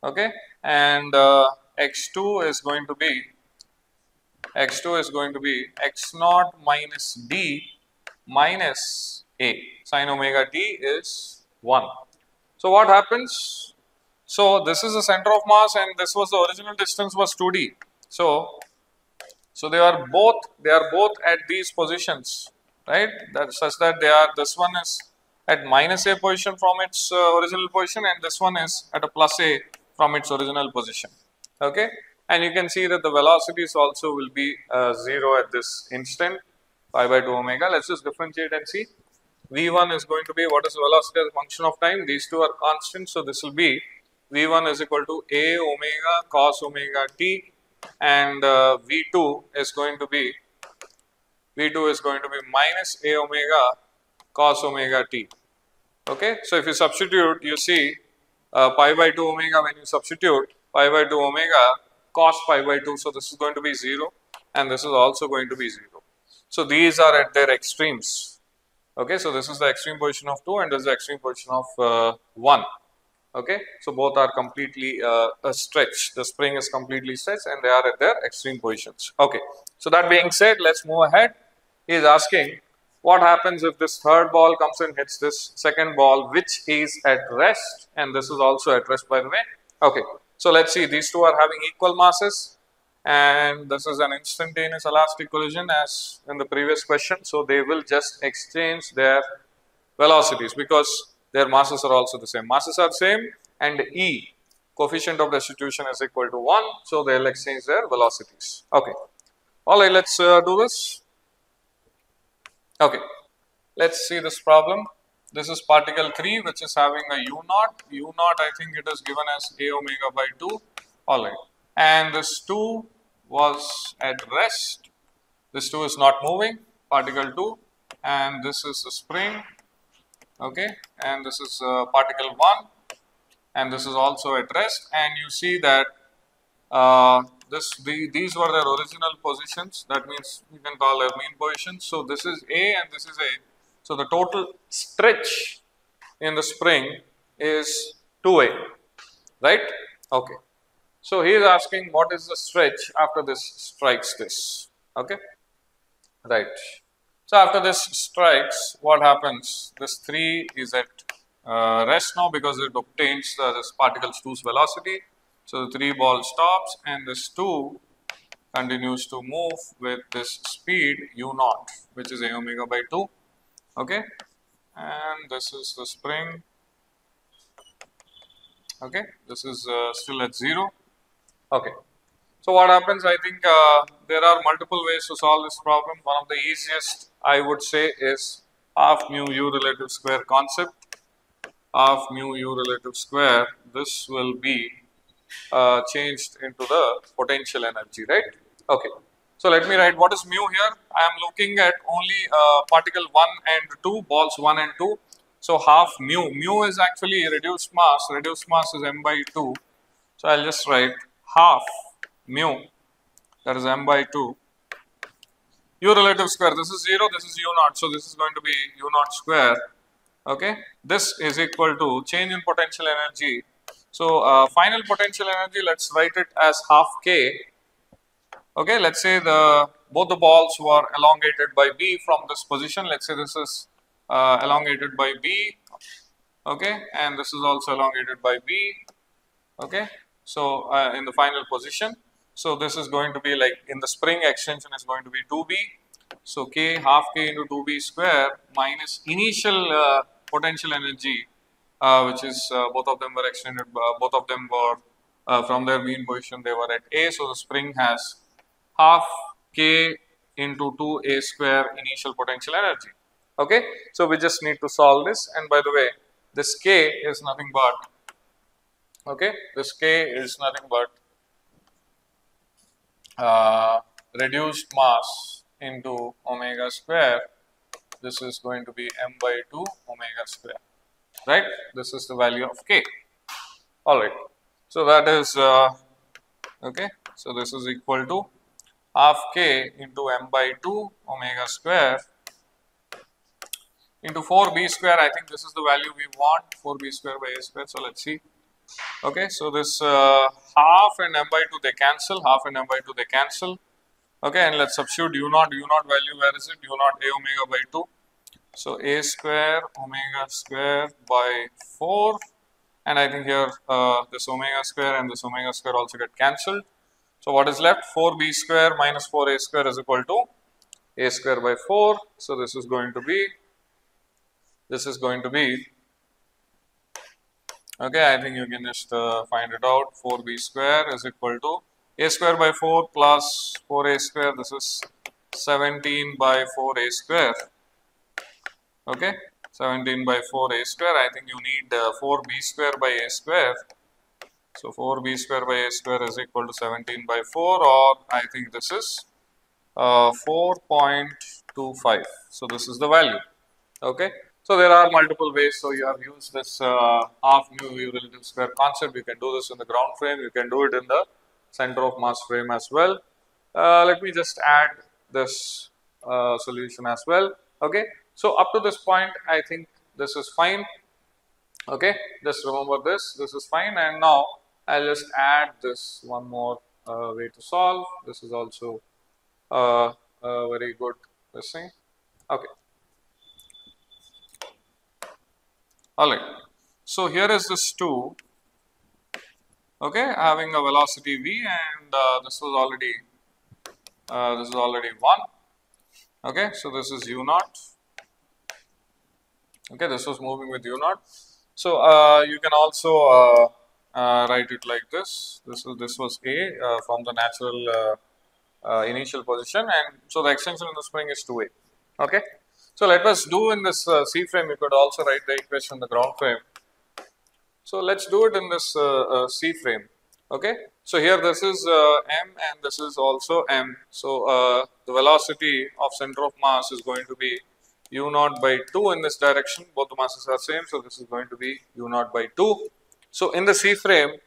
okay, and x2 is going to be x naught minus d minus a, sine omega t is 1. So what happens? So this is the center of mass and this was the original distance was 2d. So they are both at these positions, right? That such that they are, this one is at minus a position from its original position and this one is at a plus a from its original position. Okay, and you can see that the velocities also will be 0 at this instant, pi by 2 omega. Let's just differentiate and see. V1 is going to be, what is the velocity as a function of time? These two are constant, so this will be V1 is equal to a omega cos omega t, and V2 is going to be minus a omega cos omega t. Okay, so if you substitute, you see pi by 2 omega, when you substitute pi by 2 omega cos pi by 2, so this is going to be 0 and this is also going to be 0. So these are at their extremes. Okay, so this is the extreme position of 2 and this is the extreme position of 1. Okay, so both are completely stretched. The spring is completely stretched and they are at their extreme positions. Okay, so that being said, let's move ahead. He is asking what happens if this third ball comes and hits this second ball, which is at rest, and this is also at rest, by the way. Okay, so let's see, these two are having equal masses and this is an instantaneous elastic collision as in the previous question. So they will just exchange their velocities because their masses are also the same. Masses are same and E, coefficient of restitution, is equal to 1. So they will exchange their velocities. Okay, alright, let's do this. Okay, let's see this problem. This is particle 3 which is having a u naught. U naught, I think it is given as a omega by 2. Alright, and this 2 was at rest. This 2 is not moving, particle 2, and this is the spring. Okay, and this is particle 1 and this is also at rest, and you see that these were their original positions, that means you can call their mean positions. So this is A and this is A. So the total stretch in the spring is 2A, right? Okay. So he is asking what is the stretch after this strikes this. Okay, right. So after this strikes, what happens? This 3 is at rest now because it obtains this particle 2's velocity. So the 3 ball stops and this 2 continues to move with this speed u naught, which is a omega by 2. Okay, and this is the spring. Okay, this is still at 0. Okay, so what happens? I think there are multiple ways to solve this problem. One of the easiest, I would say, is half mu u relative square concept. Half mu u relative square, this will be changed into the potential energy, right? Okay, So let me write what is mu here. I am looking at only particle 1 and 2, balls 1 and 2. So half mu. Mu is actually reduced mass. Reduced mass is m by 2. So I'll just write half mu, that is m by 2. U relative square, this is 0, this is u naught. So this is going to be u naught square. Okay, this is equal to change in potential energy. So final potential energy, let's write it as half k. Okay, let's say both the balls were elongated by b from this position. Let's say this is elongated by b. Okay, and this is also elongated by b. Okay, so in the final position. So this is going to be like in the spring extension is going to be 2b. So k, half k into 2b square minus initial potential energy, which is both of them were extended, both of them were from their mean position, they were at a. So the spring has half k into 2a square initial potential energy. Okay, so we just need to solve this. And by the way, this k is nothing but, okay, this k is nothing but reduced mass into omega square. This is going to be m by 2 omega square, right? This is the value of k. All right, so that is okay, so this is equal to half k into m by 2 omega square into 4b square. I think this is the value we want, 4b square by a square. So let's see. Okay, so this half and m by 2 they cancel, half and m by 2 they cancel. Okay, and let's substitute u naught value, where is it? U naught a omega by 2. So a square omega square by 4, and I think here this omega square and this omega square also get cancelled. So what is left? 4b square minus 4a square is equal to a square by 4. So this is going to be, okay, I think you can just find it out. 4b square is equal to a square by 4 plus 4a square. This is 17 by 4a square. Okay, 17 by 4a square. I think you need 4b square by a square. So 4b square by a square is equal to 17 by 4, or I think this is 4.25. So this is the value. Okay, so there are multiple ways. So you have used this half mu u relative square concept. You can do this in the ground frame. You can do it in the center of mass frame as well. Let me just add this solution as well. Okay, so up to this point, I think this is fine. Okay, just remember this is fine. And now I'll just add this one more way to solve. This is also a very good this thing. Okay. Alright, so here is this 2, okay, having a velocity v, and this was already 1, okay, so this is u naught, okay, this was moving with u naught. So you can also write it like this. This was a from the natural initial position, and so the extension in the spring is 2a, okay. So let us do in this C frame. You could also write the equation in the ground frame. So let's do it in this C frame. Okay. So here this is m and this is also m. So the velocity of center of mass is going to be u naught by 2 in this direction. Both the masses are same. So this is going to be u naught by 2. So in the C frame,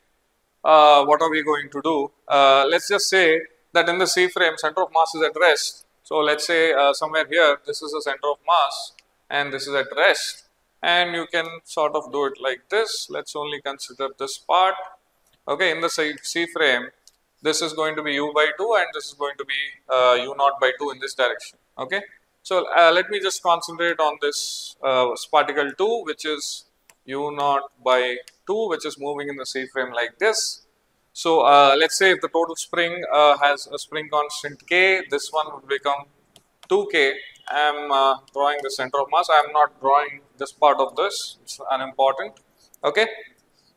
what are we going to do? Let's just say that in the C frame, center of mass is at rest. So let's say somewhere here, this is the center of mass and this is at rest, and you can sort of do it like this. Let's only consider this part. Okay, in the C frame, this is going to be u by 2 and this is going to be u naught by 2 in this direction. Okay, so let me just concentrate on this particle 2, which is u naught by 2, which is moving in the C frame like this. So let's say if the total spring has a spring constant k, this one would become 2k. I am drawing the center of mass. I am not drawing this part of this. It's unimportant. Okay.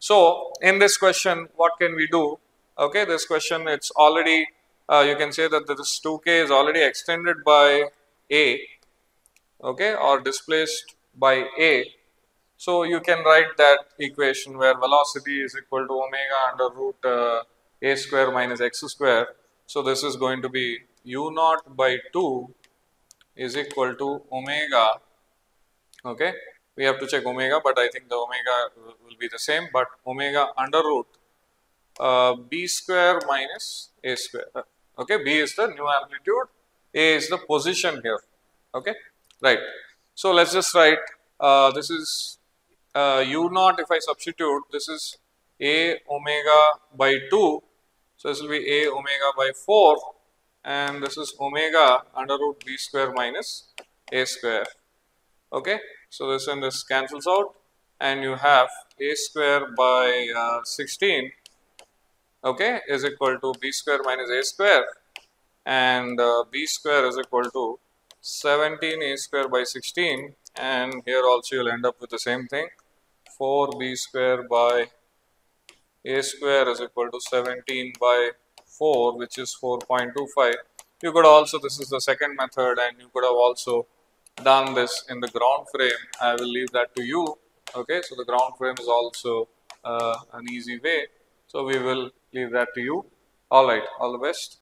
So in this question, what can we do? Okay, this question, it's already you can say that this 2k is already extended by a. Okay, or displaced by a. So you can write that equation where velocity is equal to omega under root a square minus x square. So this is going to be u naught by 2 is equal to omega. Okay, we have to check omega, but I think the omega will be the same, but omega under root b square minus a square. Okay, b is the new amplitude, a is the position here. Okay, right. So let's just write this is u naught. If I substitute, this is a omega by 2, so this will be a omega by 4, and this is omega under root b square minus a square. Okay, so this and this cancels out, and you have a square by 16, okay, is equal to b square minus a square, and b square is equal to 17 a square by 16, and here also you'll end up with the same thing, 4b square by a square is equal to 17 by 4, which is 4.25. You could also, this is the second method, and you could have also done this in the ground frame. I will leave that to you. Okay, so the ground frame is also an easy way, so we will leave that to you. All right, all the best.